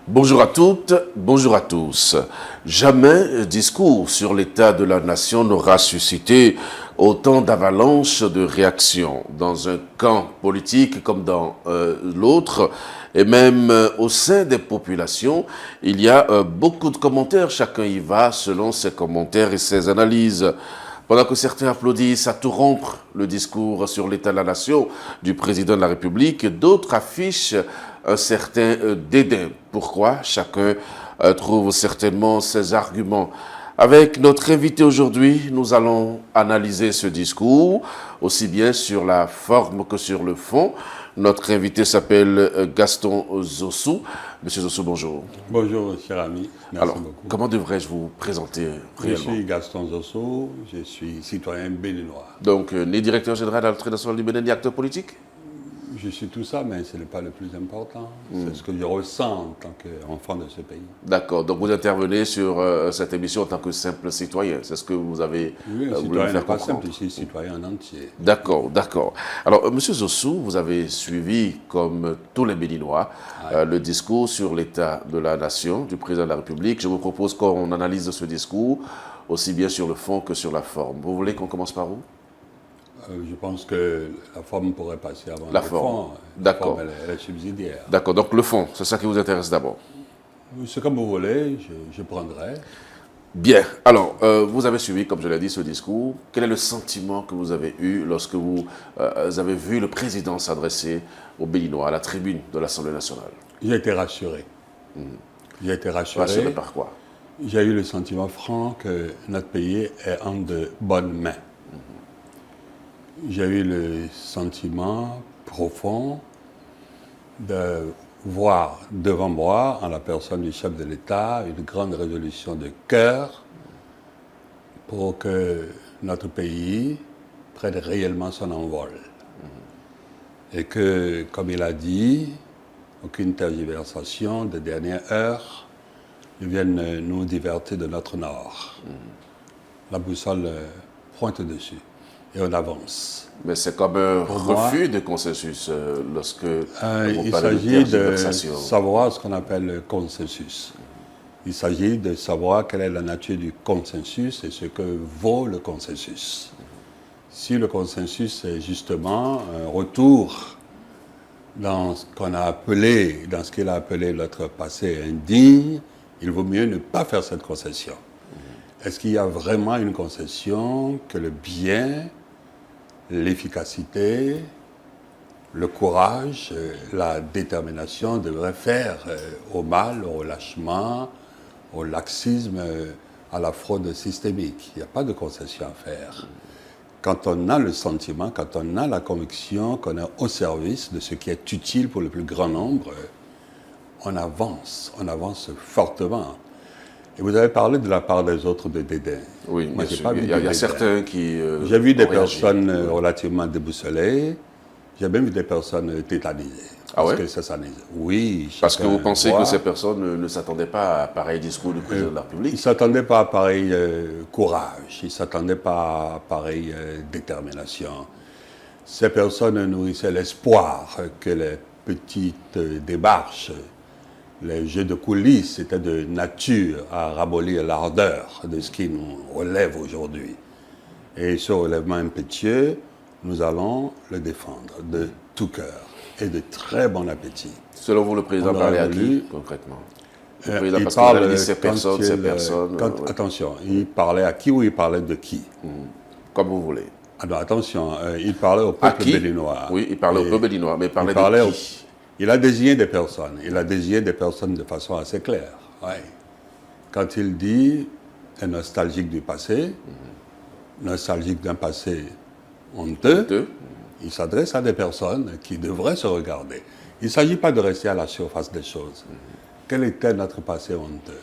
Bonjour à toutes, bonjour à tous. Jamais discours sur l'état de la nation n'aura suscité autant d'avalanches de réactions dans un camp politique comme dans l'autre, et même au sein des populations. Il y a beaucoup de commentaires, chacun y va selon ses commentaires et ses analyses. Pendant que certains applaudissent à tout rompre le discours sur l'état de la nation du président de la République, d'autres affichent un certain dédain. Pourquoi? Chacun trouve certainement ses arguments. Avec notre invité aujourd'hui, nous allons analyser ce discours, aussi bien sur la forme que sur le fond. Notre invité s'appelle Gaston Zossou. Monsieur Zossou, bonjour. Bonjour, cher ami. Merci beaucoup. Comment devrais-je vous présenter réellement? Je suis Gaston Zossou, je suis citoyen béninois. Donc, né directeur général de la Loterie nationale du Bénin, ni acteur politique? Je suis tout ça, mais ce n'est pas le plus important. C'est ce que je ressens en tant qu'enfant de ce pays. D'accord. Donc, vous intervenez sur cette émission en tant que simple citoyen. C'est ce que vous avez Oui, un voulu citoyen faire n'est pas comprendre. simple, je suis citoyen en entier. D'accord, d'accord. Alors, Monsieur Zossou, vous avez suivi, comme tous les Béninois, le discours sur l'état de la nation du président de la République. Je vous propose qu'on analyse ce discours, aussi bien sur le fond que sur la forme. Vous voulez qu'on commence par où? Je pense que la forme pourrait passer avant La le forme. fond. D'accord. La forme, elle est subsidiaire. D'accord, donc le fond, c'est ça qui vous intéresse d'abord. C'est comme vous voulez, je prendrai. Bien. Alors, vous avez suivi, comme je l'ai dit, ce discours. Quel est le sentiment que vous avez eu lorsque vous avez vu le président s'adresser aux Béninois, à la tribune de l'Assemblée nationale? J'ai été rassuré. J'ai été rassuré. Rassuré par quoi? J'ai eu le sentiment franc que notre pays est en de bonnes mains. J'ai eu le sentiment profond de voir devant moi, en la personne du chef de l'État, une grande résolution de cœur pour que notre pays prenne réellement son envol. Et que, comme il a dit, aucune tergiversation de dernière heure ne vienne nous divertir de notre nord. La boussole pointe dessus. Et on avance. Mais c'est comme un refus de consensus lorsque vous parlez de Il s'agit de tergiversation. savoir ce qu'on appelle le consensus. Il s'agit de savoir quelle est la nature du consensus et ce que vaut le consensus. Si le consensus est justement un retour dans ce qu'on a appelé, dans ce qu'il a appelé notre passé indigne, il vaut mieux ne pas faire cette concession. Est-ce qu'il y a vraiment une concession que le bien, l'efficacité, le courage, la détermination devraient faire au mal, au relâchement, au laxisme, à la fraude systémique? Il n'y a pas de concession à faire. Quand on a le sentiment, quand on a la conviction qu'on est au service de ce qui est utile pour le plus grand nombre, on avance fortement. Et vous avez parlé de la part des autres de dédain. Oui, Moi, bien j'ai pas sûr. vu Il y a de dédain. certains qui J'ai vu des ont réagi. personnes relativement déboussolées. J'ai même vu des personnes tétanisées. Ah Parce ouais? que ça n'existe. Oui. Parce que chacun vous pensez voit. que ces personnes ne s'attendaient pas à pareil discours du président de la Ils ne République? s'attendaient pas à pareil courage. Ils ne s'attendaient pas à pareille détermination. Ces personnes nourrissaient l'espoir que les petites démarches, les jeux de coulisses étaient de nature à ramoller l'ardeur de ce qui nous relève aujourd'hui. Et ce relèvement impétueux, nous allons le défendre de tout cœur et de très bon appétit. Selon vous, le président On aurait parlait à voulu- qui, concrètement? Le président, Il parce que vous avez parle dit ces quand personnes, il- ces personnes. quand- Attention, il parlait à qui ou il parlait de qui? Comme vous voulez. Ah non, attention, il parlait au À peuple qui? béninois. Oui, il parlait au Et peuple béninois, mais il parlait parlait de au- qui? Il a désigné des personnes. Il a désigné des personnes de façon assez claire. Ouais. Quand il dit est nostalgique du passé, nostalgique d'un passé honteux, Deux. il s'adresse à des personnes qui devraient se regarder. Il ne s'agit pas de rester à la surface des choses. Quel était notre passé honteux?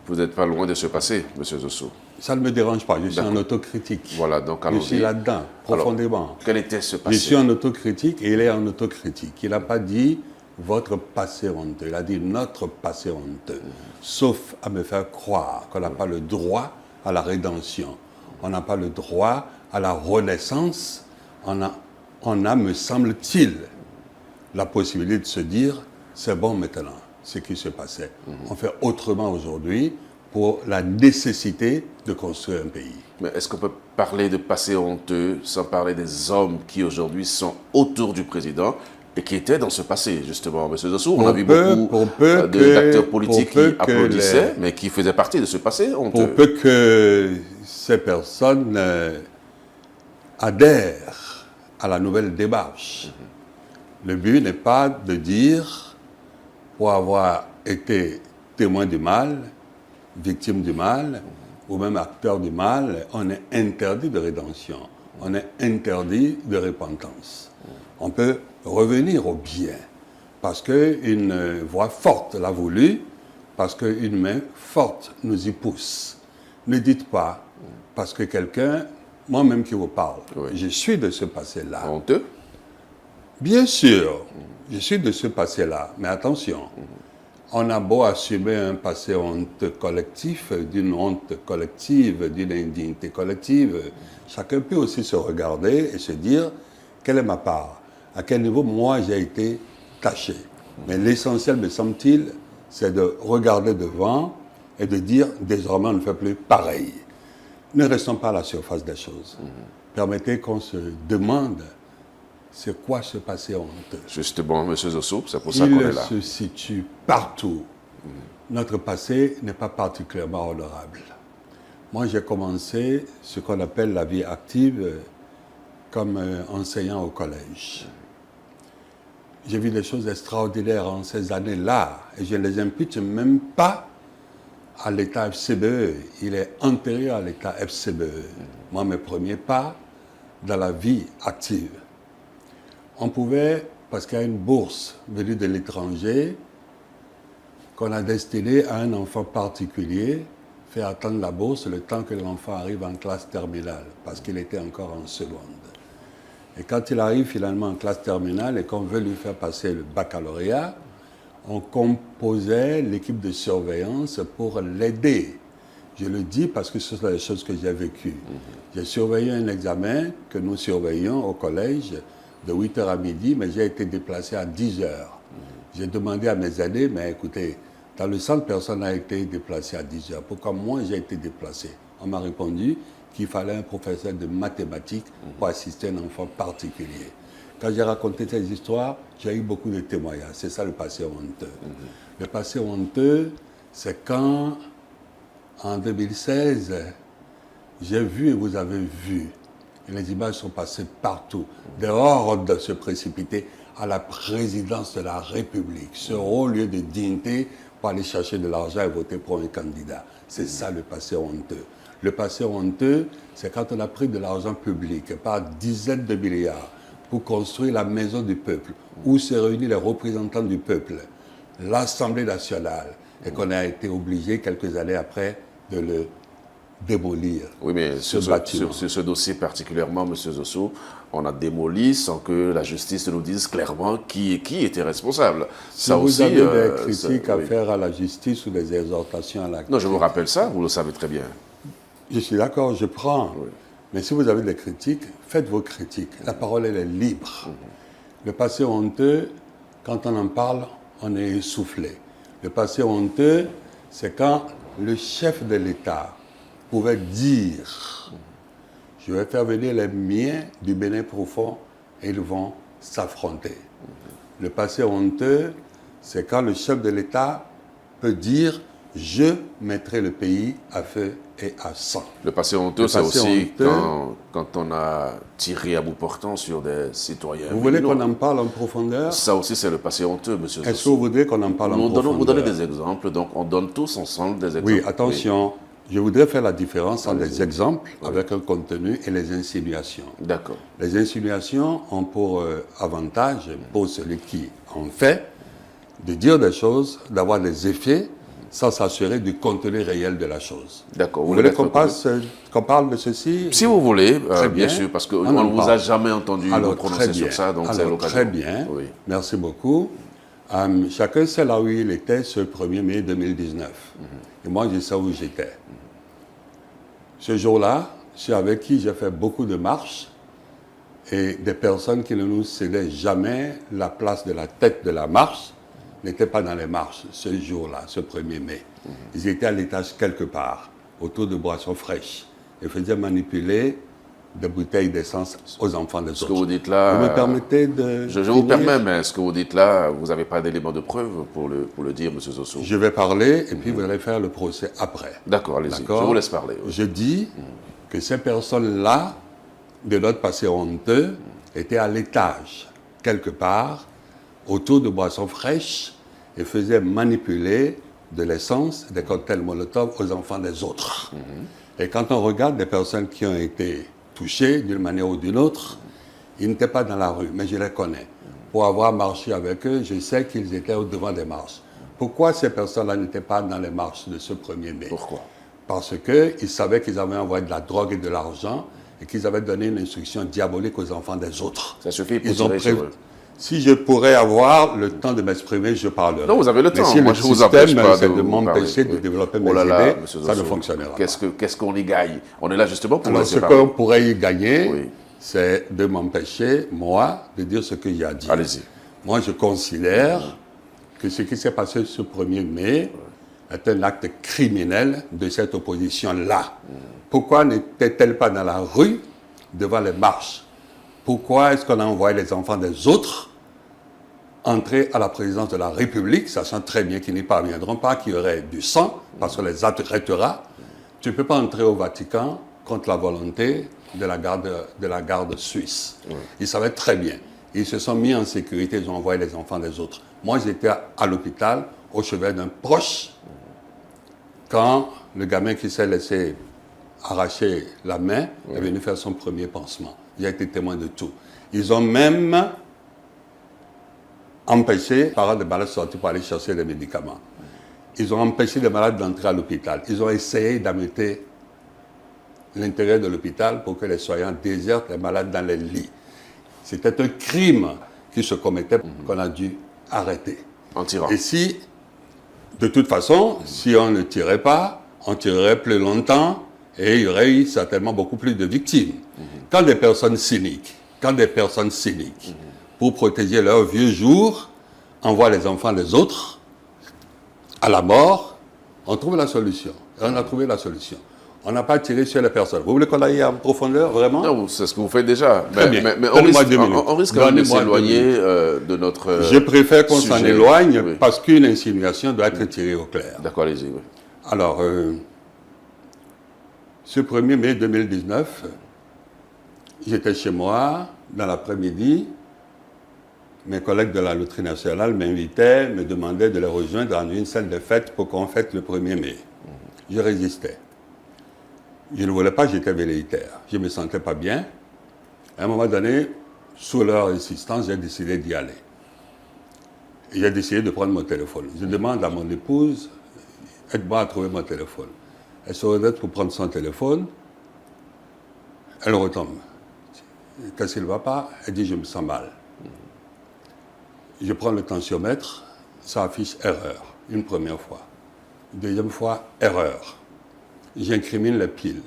Vous n'êtes pas loin de se passer, M. Zossou. Ça ne me dérange pas, je suis D'accord. en autocritique. Voilà, donc Je allons-y. suis là-dedans, profondément. Quel était ce Je passé? suis en autocritique et il est en autocritique. Il n'a pas dit votre passé honteux, il a dit notre passé honteux. Sauf à me faire croire qu'on n'a pas le droit à la rédemption. On n'a pas le droit à la renaissance. On a, me semble-t-il, la possibilité de se dire c'est bon maintenant. ce qui se passait. On fait autrement aujourd'hui pour la nécessité de construire un pays. Mais est-ce qu'on peut parler de passé honteux sans parler des hommes qui aujourd'hui sont autour du président et qui étaient dans ce passé, justement? M. Zossou, on a vu beaucoup d'acteurs politiques qui applaudissaient, mais qui faisaient partie de ce passé honteux. Pour peu que ces personnes adhèrent à la nouvelle démarche, le but n'est pas de dire, pour avoir été témoin du mal, victime du mal, ou même acteur du mal, on est interdit de rédemption, on est interdit de repentance. On peut revenir au bien, parce qu'une voix forte l'a voulu, parce qu'une main forte nous y pousse. Ne dites pas, parce que quelqu'un, moi-même qui vous parle, je suis de ce passé-là. Honteux? Bien sûr, je suis de ce passé-là, mais attention, on a beau assumer un passé honteux collectif, d'une honte collective, d'une indignité collective, chacun peut aussi se regarder et se dire, quelle est ma part? À quel niveau, moi, j'ai été taché? Mais l'essentiel, me semble-t-il, c'est de regarder devant et de dire, désormais, on ne fait plus pareil. Ne restons pas à la surface des choses. Permettez qu'on se demande, c'est quoi ce passé honteux? Justement, M. Zossou, c'est pour ça qu'on est là. Il se situe partout. Notre passé n'est pas particulièrement honorable. Moi, j'ai commencé ce qu'on appelle la vie active comme enseignant au collège. J'ai vu des choses extraordinaires en ces années-là et je ne les impute même pas à l'état FCBE. Il est antérieur à l'état FCBE. Moi, mes premiers pas dans la vie active. On pouvait, parce qu'il y a une bourse venue de l'étranger qu'on a destinée à un enfant particulier, faire attendre la bourse le temps que l'enfant arrive en classe terminale, parce qu'il était encore en seconde. Et quand il arrive finalement en classe terminale et qu'on veut lui faire passer le baccalauréat, on composait l'équipe de surveillance pour l'aider. Je le dis parce que ce sont des choses que j'ai vécues. J'ai surveillé un examen que nous surveillions au collège de 8h à midi, mais j'ai été déplacé à 10h. J'ai demandé à mes aînés, mais écoutez, dans le centre, personne n'a été déplacé à 10h. Pourquoi moi, j'ai été déplacé? On m'a répondu qu'il fallait un professeur de mathématiques pour assister un enfant particulier. Quand j'ai raconté ces histoires, j'ai eu beaucoup de témoignages. C'est ça le passé honteux. Le passé honteux, c'est quand, en 2016, j'ai vu et vous avez vu, et les images sont passées partout, des hordes se précipiter à la présidence de la République, sur haut lieu de dignité pour aller chercher de l'argent et voter pour un candidat. C'est ça le passé honteux. Le passé honteux, c'est quand on a pris de l'argent public par dizaines de milliards pour construire la maison du peuple, où se réunissent les représentants du peuple, l'Assemblée nationale, et qu'on a été obligé, quelques années après, de le démolir. Oui, mais sur ce dossier particulièrement, M. Zossou, on a démoli sans que la justice nous dise clairement qui était responsable. Si vous avez des critiques à faire à la justice ou des exhortations à la critique... Non, je vous rappelle ça, vous le savez très bien. Je suis d'accord, je prends. Oui. Mais si vous avez des critiques, faites vos critiques. La parole, elle est libre. Le passé honteux, quand on en parle, on est essoufflé. Le passé honteux, c'est quand le chef de l'État pouvait dire « Je vais faire venir les miens du Bénin profond et ils vont s'affronter ». Le passé honteux, c'est quand le chef de l'État peut dire « Je mettrai le pays à feu et à sang ». Le passé honteux, c'est aussi quand on a tiré à bout portant sur des citoyens. Vous voulez qu'on en parle en profondeur? Ça aussi, c'est le passé honteux, M. Zossou. Est-ce que vous voudrez qu'on en parle en profondeur? Vous donnez des exemples, donc on donne tous ensemble des exemples. Oui, attention. Oui. Je voudrais faire la différence entre les exemples avec un contenu et les insinuations. D'accord. Les insinuations ont pour avantage, pour celui qui en fait, de dire des choses, d'avoir des effets, sans s'assurer du contenu réel de la chose. D'accord. Vous voulez qu'on parle de ceci? Si vous voulez, bien sûr, parce qu'on ne vous a jamais entendu vous prononcer sur ça, donc c'est l'occasion. Très bien, oui. Merci beaucoup. Chacun sait là où il était ce 1er mai 2019. Et moi, je sais où j'étais. Ce jour-là, c'est avec qui j'ai fait beaucoup de marches et des personnes qui ne nous cédaient jamais la place de la tête de la marche, n'étaient pas dans les marches ce jour-là, ce 1er mai. Ils étaient à l'étage quelque part, autour de boissons fraîches, et faisaient manipuler des bouteilles d'essence aux enfants des autres. Ce que vous dites là... Vous me permettez de... Je vous permets, mais ce que vous dites là, vous n'avez pas d'éléments de preuve pour le dire, M. Zosso. Je vais parler, et puis vous allez faire le procès après. D'accord, allez-y. Je vous laisse parler. Oui. Je dis que ces personnes-là, de notre passé honteux, étaient à l'étage, quelque part, autour de boissons fraîches, et faisaient manipuler de l'essence, des cocktails Molotov aux enfants des autres. Et quand on regarde des personnes qui ont été touchés d'une manière ou d'une autre, ils n'étaient pas dans la rue, mais je les connais. Pour avoir marché avec eux, je sais qu'ils étaient au devant des marches. Pourquoi ces personnes-là n'étaient pas dans les marches de ce 1er mai? Pourquoi? Parce qu'ils savaient qu'ils avaient envoyé de la drogue et de l'argent et qu'ils avaient donné une instruction diabolique aux enfants des autres. Ça suffit pour tirer sur eux. Si je pourrais avoir le temps de m'exprimer, je parlerai. Non, vous avez le temps. Mais si moi, le je vous empêche système, pas c'est de de vous m'empêcher parler. de développer Oh mes là là, idées, monsieur ça ne Zosso, fonctionnera pas. Qu'est-ce qu'on y gagne? On est là justement pour Alors, laisser ce parler. qu'on pourrait y gagner, Oui. c'est de m'empêcher, moi, de dire ce que j'ai à dire. Allez-y. Moi, je considère que ce qui s'est passé ce 1er mai est un acte criminel de cette opposition-là. Pourquoi n'était-elle pas dans la rue, devant les marches? Pourquoi est-ce qu'on a envoyé les enfants des autres entrer à la présidence de la République, sachant très bien qu'ils n'y parviendront pas, qu'il y aurait du sang, parce qu'on les arrêtera? Tu ne peux pas entrer au Vatican contre la volonté de la garde suisse. Ils savaient très bien. Ils se sont mis en sécurité, ils ont envoyé les enfants des autres. Moi, j'étais à l'hôpital, au chevet d'un proche, quand le gamin qui s'est laissé arracher la main est venu faire son premier pansement. J'ai été témoin de tout. Ils ont même empêché les parents de malades sortir pour aller chercher des médicaments. Ils ont empêché les malades d'entrer à l'hôpital. Ils ont essayé d'ameuter l'intérieur de l'hôpital pour que les soignants désertent les malades dans les lits. C'était un crime qui se commettait qu'on a dû arrêter. En tirant. Et si, de toute façon, si on ne tirait pas, on tirerait plus longtemps et il y aurait eu certainement beaucoup plus de victimes. Quand des personnes cyniques, pour protéger leurs vieux jours, envoient les enfants des autres à la mort, on trouve la solution. Et on a trouvé la solution. On n'a pas tiré sur les personnes. Vous voulez qu'on aille en profondeur, vraiment? Non, c'est ce que vous faites déjà. Très bien. Mais Donnez-moi on risque quand même de s'éloigner de notre Je préfère qu'on s'en sujet. éloigne Oui. parce qu'une insinuation doit être tirée au clair. D'accord, allez-y. Oui. Alors, ce 1er mai 2019, j'étais chez moi dans l'après-midi. Mes collègues de la Loterie nationale m'invitaient, me demandaient de les rejoindre dans une salle de fête pour qu'on fête le 1er mai. Je résistais. Je ne voulais pas, j'étais velléitaire. Je ne me sentais pas bien. À un moment donné, sous leur insistance, j'ai décidé d'y aller. Et j'ai décidé de prendre mon téléphone. Je demande à mon épouse, aide-moi à trouver mon téléphone. Elle se redresse pour prendre son téléphone. Elle retombe. Qu'est-ce qui ne va pas? Elle dit, je me sens mal. Je prends le tensiomètre, ça affiche erreur, une première fois. Deuxième fois, erreur. J'incrimine les piles.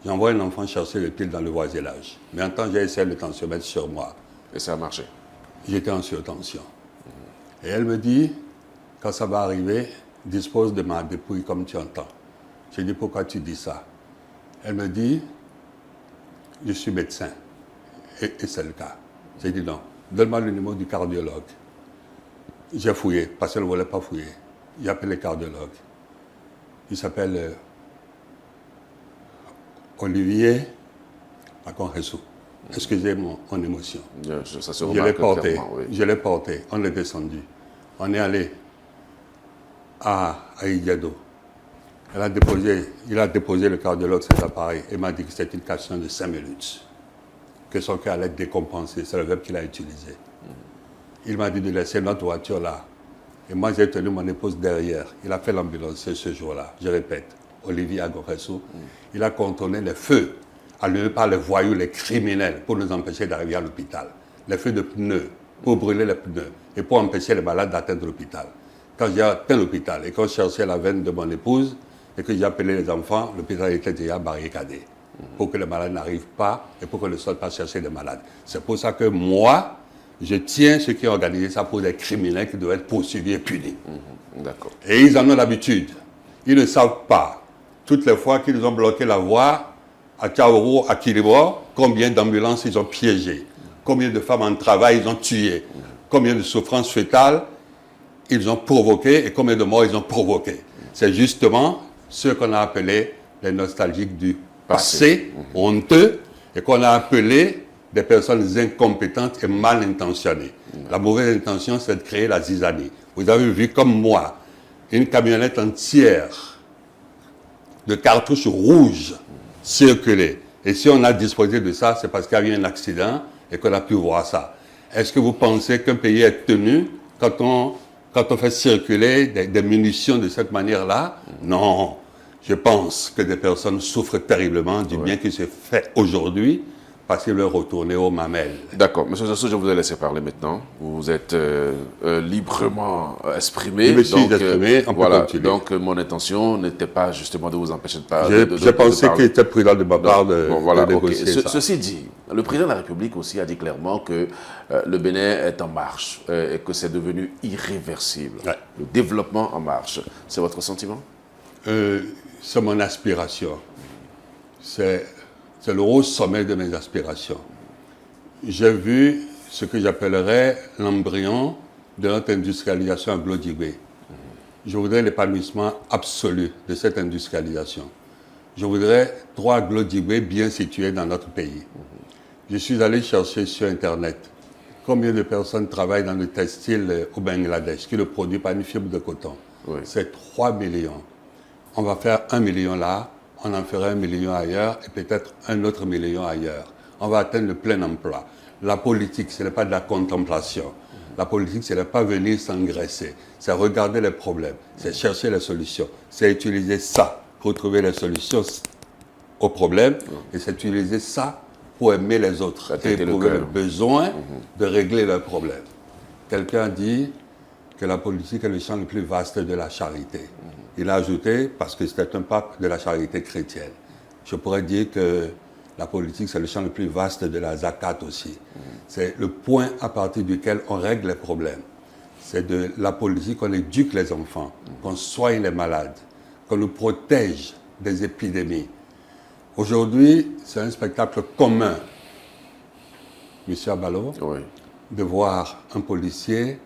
J'envoie un enfant chercher les piles dans le voisinage. Mais en temps, j'ai essayé le tensiomètre sur moi. Et ça a marché. J'étais en surtension. Et elle me dit, quand ça va arriver, dispose de ma dépouille comme tu entends. Je dis, pourquoi tu dis ça? Elle me dit, je suis médecin. Et c'est le cas. J'ai dit, non, donne-moi le numéro du cardiologue. J'ai fouillé, parce qu'elle ne voulait pas fouiller. J'ai appelé le cardiologue. Il s'appelle Olivier Aconresso. Excusez mon émotion. Ça se Je l'ai remarque porté, clairement, oui. je l'ai porté, on est descendu. On est allé à Idiado. Il a déposé le cardiologue cet appareil et m'a dit que c'était une question de 5 minutes. Que son cœur allait être décompensé, c'est le verbe qu'il a utilisé. Il m'a dit de laisser notre voiture là. Et moi, j'ai tenu mon épouse derrière. Il a fait l'ambulancier ce jour-là. Je répète, Olivier Agoresso. Il a contourné les feux, allumés par les voyous, les criminels, pour nous empêcher d'arriver à l'hôpital. Les feux de pneus, pour brûler les pneus et pour empêcher les malades d'atteindre l'hôpital. Quand j'ai atteint l'hôpital et qu'on cherchait la veine de mon épouse et que j'ai appelé les enfants, l'hôpital était déjà barricadé pour que les malades n'arrivent pas et pour qu'on ne sorte pas chercher des malades. C'est pour ça que moi, Je tiens ceux qui ont organisé ça pour des criminels qui doivent être poursuivis et punis. D'accord. Et ils en ont l'habitude. Ils ne savent pas, toutes les fois qu'ils ont bloqué la voie à Tchaourou, à Kilibor, combien d'ambulances ils ont piégées, combien de femmes en travail ils ont tuées, combien de souffrances fétales ils ont provoquées et combien de morts ils ont provoquées. C'est justement ce qu'on a appelé les nostalgiques du passé, honteux, et qu'on a appelé des personnes incompétentes et mal intentionnées. La mauvaise intention, c'est de créer la zizanie. Vous avez vu comme moi, une camionnette entière de cartouches rouges circuler. Et si on a disposé de ça, c'est parce qu'il y a eu un accident et qu'on a pu voir ça. Est-ce que vous pensez qu'un pays est tenu quand on fait circuler des munitions de cette manière-là? Non. Je pense que des personnes souffrent terriblement du bien qui se fait aujourd'hui parce qu'ils veulent retourner aux mamelles. D'accord. Monsieur Zassou, je vous ai laissé parler maintenant. Vous êtes librement exprimé. Je me suis exprimé, on peut continuer. Donc, mon intention n'était pas justement de vous empêcher de parler. J'ai pensé qu'il était prudent de ma part de négocier ça. Ceci dit, le président de la République aussi a dit clairement que le Bénin est en marche et que c'est devenu irréversible. Ouais. Le développement en marche. C'est votre sentiment? C'est mon aspiration. C'est le haut sommet de mes aspirations. J'ai vu ce que j'appellerais l'embryon de notre industrialisation à Glodibé. Je voudrais l'épanouissement absolu de cette industrialisation. Je voudrais 3 Glodibé bien situés dans notre pays. Je suis allé chercher sur Internet combien de personnes travaillent dans le textile au Bangladesh qui ne produit pas une fibre de coton. Oui. C'est 3 millions. On va faire 1 million là, on en fera 1 million ailleurs et peut-être un autre million ailleurs. On va atteindre le plein emploi. La politique, ce n'est pas de la contemplation. La politique, ce n'est pas venir s'engraisser. C'est regarder les problèmes, c'est chercher les solutions. C'est utiliser ça pour trouver les solutions aux problèmes et c'est utiliser ça pour aimer les autres et éprouver le besoin de régler leurs problèmes. Quelqu'un dit que la politique est le champ le plus vaste de la charité. Il a ajouté, parce que c'était un pape de la charité chrétienne. Je pourrais dire que la politique, c'est le champ le plus vaste de la zakat aussi. C'est le point à partir duquel on règle les problèmes. C'est de la politique qu'on éduque les enfants, qu'on soigne les malades, qu'on nous protège des épidémies. Aujourd'hui, c'est un spectacle commun, M. Abalo, de voir un policier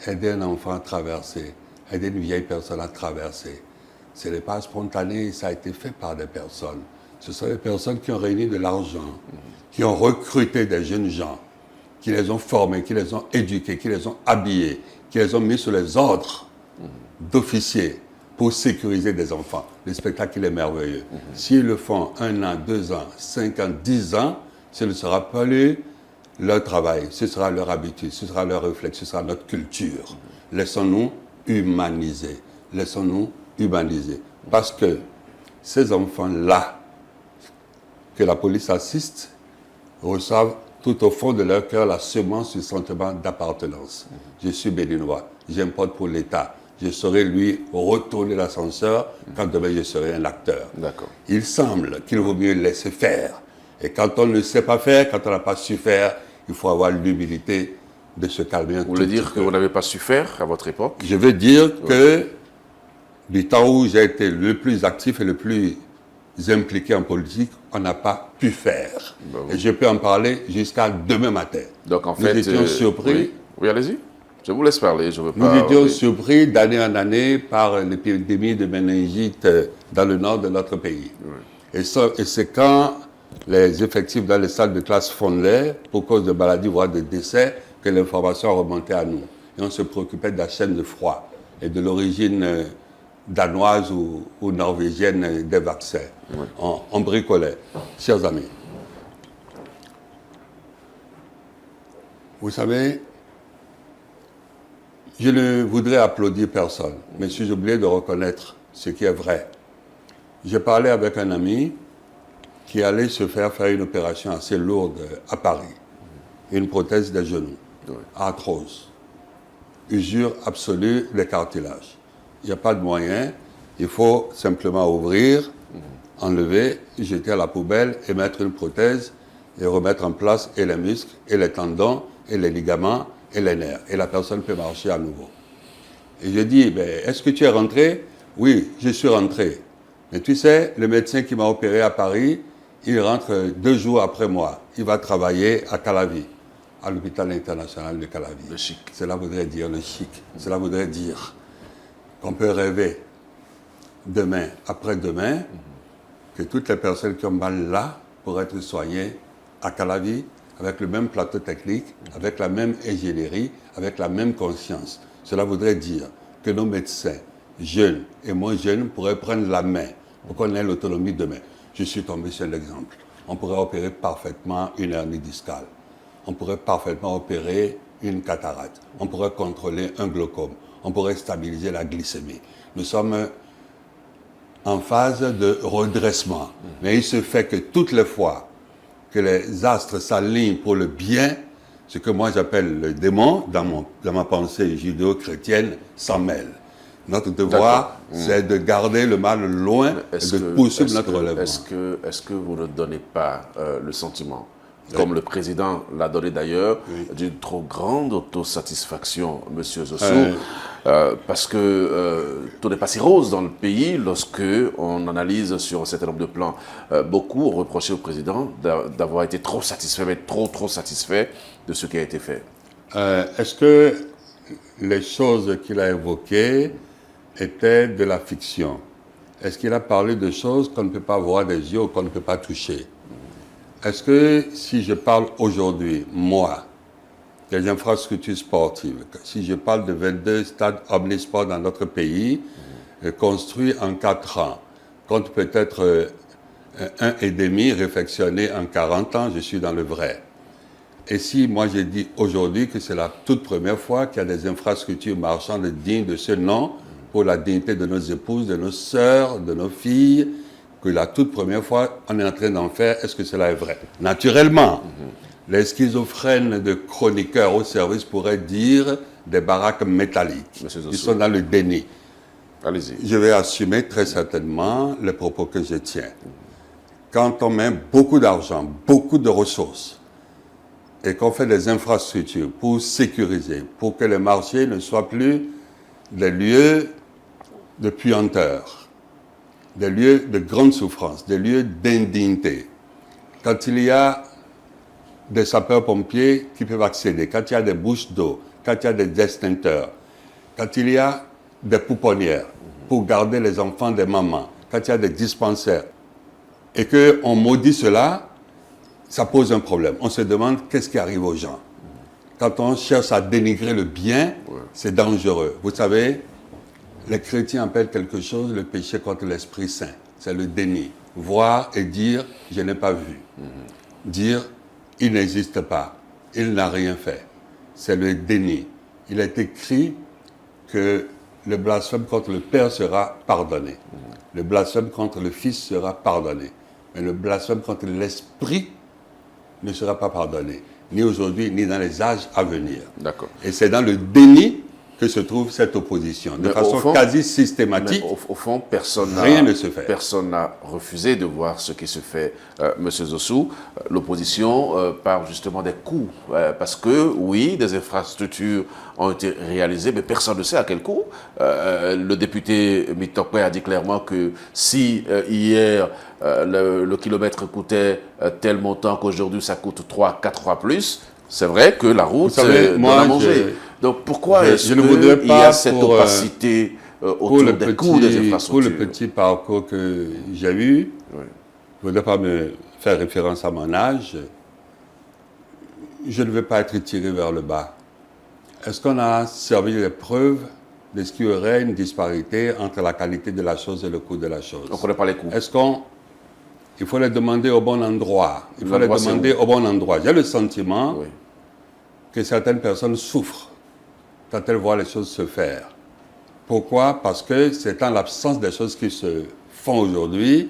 aider un enfant à traverser, aider une vieille personne à traverser. Ce n'est pas spontané, ça a été fait par des personnes. Ce sont des personnes qui ont réuni de l'argent, qui ont recruté des jeunes gens, qui les ont formés, qui les ont éduqués, qui les ont habillés, qui les ont mis sous les ordres d'officiers pour sécuriser des enfants. Le spectacle, il est merveilleux. S'ils le font 1 an, 2 ans, 5 ans, 10 ans, ce ne sera pas leur travail, ce sera leur habitude, ce sera leur réflexe, ce sera notre culture. Laissons-nous humaniser. Laissons-nous humaniser. Parce que ces enfants-là, que la police assiste, reçoivent tout au fond de leur cœur la semence du sentiment d'appartenance. Je suis béninois, j'importe pour l'État. Je saurai lui retourner l'ascenseur quand demain je serai un acteur. D'accord. Il semble qu'il vaut mieux laisser faire. Et quand on ne sait pas faire, quand on n'a pas su faire, il faut avoir l'humilité de se calmer un tout petit peu. Vous voulez dire que vous n'avez pas su faire à votre époque? Je veux dire que du temps où j'ai été le plus actif et le plus impliqué en politique, on n'a pas pu faire. Et je peux en parler jusqu'à demain matin. Donc en fait, nous étions surpris. Oui, allez-y. Je vous laisse parler. Je veux pas. Nous étions surpris d'année en année par l'épidémie de méningite dans le nord de notre pays. Et c'est quand les effectifs dans les salles de classe fondaient pour cause de maladies, voire de décès, que l'information remontait à nous. Et on se préoccupait de la chaîne de froid et de l'origine danoise ou norvégienne des vaccins. On bricolait. Chers amis, vous savez, je ne voudrais applaudir personne, mais si j'ai oublié de reconnaître ce qui est vrai. J'ai parlé avec un ami qui allait se faire une opération assez lourde à Paris, une prothèse des genoux, arthrose, usure absolue des cartilages. Il n'y a pas de moyen, il faut simplement ouvrir, enlever, jeter à la poubelle et mettre une prothèse et remettre en place et les muscles et les tendons et les ligaments et les nerfs. Et la personne peut marcher à nouveau. Et je dis, est-ce que tu es rentré? Oui, je suis rentré. Mais tu sais, le médecin qui m'a opéré à Paris, il rentre 2 jours après moi. Il va travailler à Calavi, à l'hôpital international de Calavi. Le chic. Cela voudrait dire le chic. Cela voudrait dire qu'on peut rêver demain, après-demain, que toutes les personnes qui ont mal là pourraient être soignées à Calavi, avec le même plateau technique, avec la même ingénierie, avec la même conscience. Cela voudrait dire que nos médecins, jeunes et moins jeunes, pourraient prendre la main pour qu'on ait l'autonomie demain. Je suis tombé sur l'exemple. On pourrait opérer parfaitement une hernie discale. On pourrait parfaitement opérer une cataracte. On pourrait contrôler un glaucome. On pourrait stabiliser la glycémie. Nous sommes en phase de redressement. Mais il se fait que toutes les fois que les astres s'alignent pour le bien, ce que moi j'appelle le démon, dans ma pensée judéo-chrétienne, s'en mêle. Notre devoir, c'est de garder le mal loin et de poursuivre notre relèvement. Est-ce que vous ne donnez pas le sentiment, comme le président l'a donné d'ailleurs, d'une trop grande autosatisfaction, M. Zossou, parce que tout n'est pas si rose dans le pays lorsque on analyse sur un certain nombre de plans. Beaucoup ont reproché au président d'avoir été trop satisfait, mais trop satisfait de ce qui a été fait. Est-ce que les choses qu'il a évoquées étaient de la fiction? Est-ce qu'il a parlé de choses qu'on ne peut pas voir des yeux ou qu'on ne peut pas toucher? Est-ce que si je parle aujourd'hui, moi, des infrastructures sportives, si je parle de 22 stades omnisports dans notre pays, construits en 4 ans, contre peut-être 1,5 réfectionné en 40 ans, je suis dans le vrai. Et si moi j'ai dit aujourd'hui que c'est la toute première fois qu'il y a des infrastructures marchandes dignes de ce nom pour la dignité de nos épouses, de nos sœurs, de nos filles, que la toute première fois on est en train d'en faire, est-ce que cela est vrai? Naturellement, les schizophrènes de chroniqueurs au service pourraient dire des baraques métalliques. Ils sont dans le déni. Allez-y. Je vais assumer très certainement les propos que je tiens. Quand on met beaucoup d'argent, beaucoup de ressources, et qu'on fait des infrastructures pour sécuriser, pour que les marchés ne soient plus des lieux de puanteur, des lieux de grande souffrance, des lieux d'indignité. Quand il y a des sapeurs-pompiers qui peuvent accéder, quand il y a des bouches d'eau, quand il y a des extincteurs, quand il y a des pouponnières pour garder les enfants des mamans, quand il y a des dispensaires, et qu'on maudit cela, ça pose un problème. On se demande qu'est-ce qui arrive aux gens. Quand on cherche à dénigrer le bien, c'est dangereux. Vous savez, les chrétiens appellent quelque chose le péché contre l'Esprit Saint. C'est le déni. Voir et dire, je n'ai pas vu. Dire, il n'existe pas. Il n'a rien fait. C'est le déni. Il est écrit que le blasphème contre le Père sera pardonné. Le blasphème contre le Fils sera pardonné. Mais le blasphème contre l'Esprit ne sera pas pardonné, ni aujourd'hui, ni dans les âges à venir. D'accord. Et c'est dans le déni que se trouve cette opposition, de façon quasi systématique. Au fond, rien ne se fait. Personne n'a refusé de voir ce qui se fait, M. Zossou. L'opposition parle justement des coûts, parce que, oui, des infrastructures ont été réalisées, mais personne ne sait à quel coût. Le député Mitokwe a dit clairement que si hier, le kilomètre coûtait tel montant qu'aujourd'hui ça coûte 3-4 fois plus, c'est vrai que la route donne à manger. Donc pourquoi est-ce qu'il y a cette opacité autour des coûts des infrastructures? Pour le petit parcours que j'ai eu, je ne voudrais pas me faire référence à mon âge, je ne veux pas être tiré vers le bas. Est-ce qu'on a servi les preuves de ce qu'il y aurait une disparité entre la qualité de la chose et le coût de la chose? On ne connaît pas les coûts. Est-ce qu'il faut les demander au bon endroit? Il faut les demander au bon endroit. J'ai le sentiment que certaines personnes souffrent quand elles voient les choses se faire. Pourquoi? Parce que c'est en l'absence des choses qui se font aujourd'hui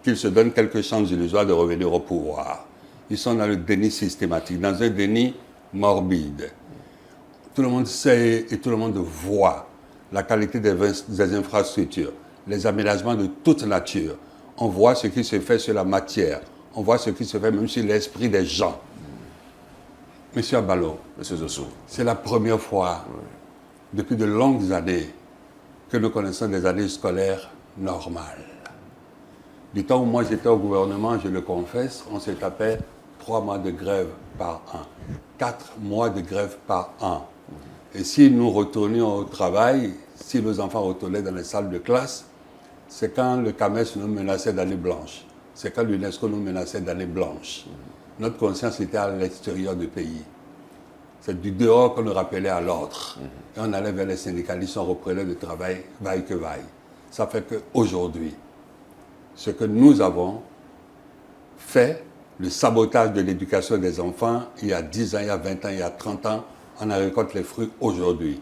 qu'ils se donnent quelques chances illusoires de revenir au pouvoir. Ils sont dans le déni systématique, dans un déni morbide. Tout le monde sait et tout le monde voit la qualité des infrastructures, les aménagements de toute nature. On voit ce qui se fait sur la matière, on voit ce qui se fait même sur l'esprit des gens. Monsieur Abalo, Monsieur Zosso. c'est la première fois depuis de longues années que nous connaissons des années scolaires normales. Du temps où moi j'étais au gouvernement, je le confesse, on se tapait 3 mois de grève par an, 4 mois de grève par an. Et si nous retournions au travail, si nos enfants retournaient dans les salles de classe, c'est quand le CAMES nous menaçait d'année blanche. C'est quand l'UNESCO nous menaçait d'année blanche. Notre conscience était à l'extérieur du pays. C'est du dehors qu'on nous rappelait à l'ordre. Et on allait vers les syndicalistes, on reprenait le travail, vaille que vaille. Ça fait qu'aujourd'hui, ce que nous avons fait, le sabotage de l'éducation des enfants, il y a 10 ans, il y a 20 ans, il y a 30 ans, on en récolte les fruits aujourd'hui.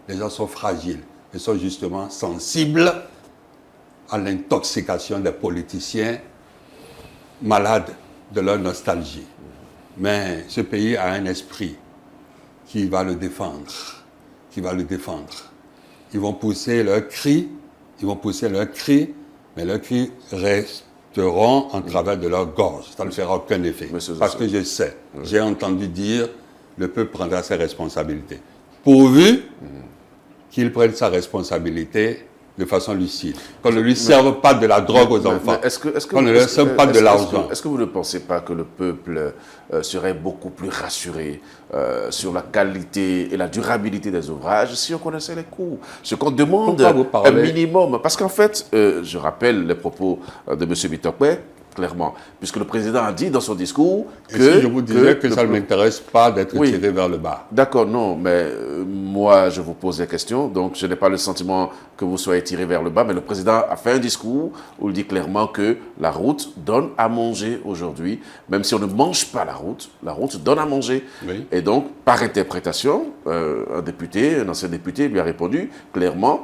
Les gens sont fragiles. Ils sont justement sensibles à l'intoxication des politiciens malades de leur nostalgie. Mais ce pays a un esprit qui va le défendre, qui va le défendre. Ils vont pousser leurs cris, mais leurs cris resteront en travers de leur gorge. Ça ne fera aucun effet. Parce que je sais, j'ai entendu dire, le peuple prendra ses responsabilités. Pourvu qu'il prenne sa responsabilité de façon lucide. Qu'on ne lui serve pas de la drogue aux enfants. Qu'on ne leur serve pas de l'argent. Est-ce que vous ne pensez pas que le peuple serait beaucoup plus rassuré sur la qualité et la durabilité des ouvrages si on connaissait les coûts? Ce qu'on demande un minimum. Parce qu'en fait, je rappelle les propos de M. Bitokwe, clairement, puisque le président a dit dans son discours que... Si je vous disais que ça ne m'intéresse pas d'être tiré vers le bas. D'accord, non, mais moi, je vous pose des questions, donc je n'ai pas le sentiment que vous soyez tiré vers le bas, mais le président a fait un discours où il dit clairement que la route donne à manger aujourd'hui, même si on ne mange pas la route donne à manger. Oui. Et donc, par interprétation, un ancien député lui a répondu clairement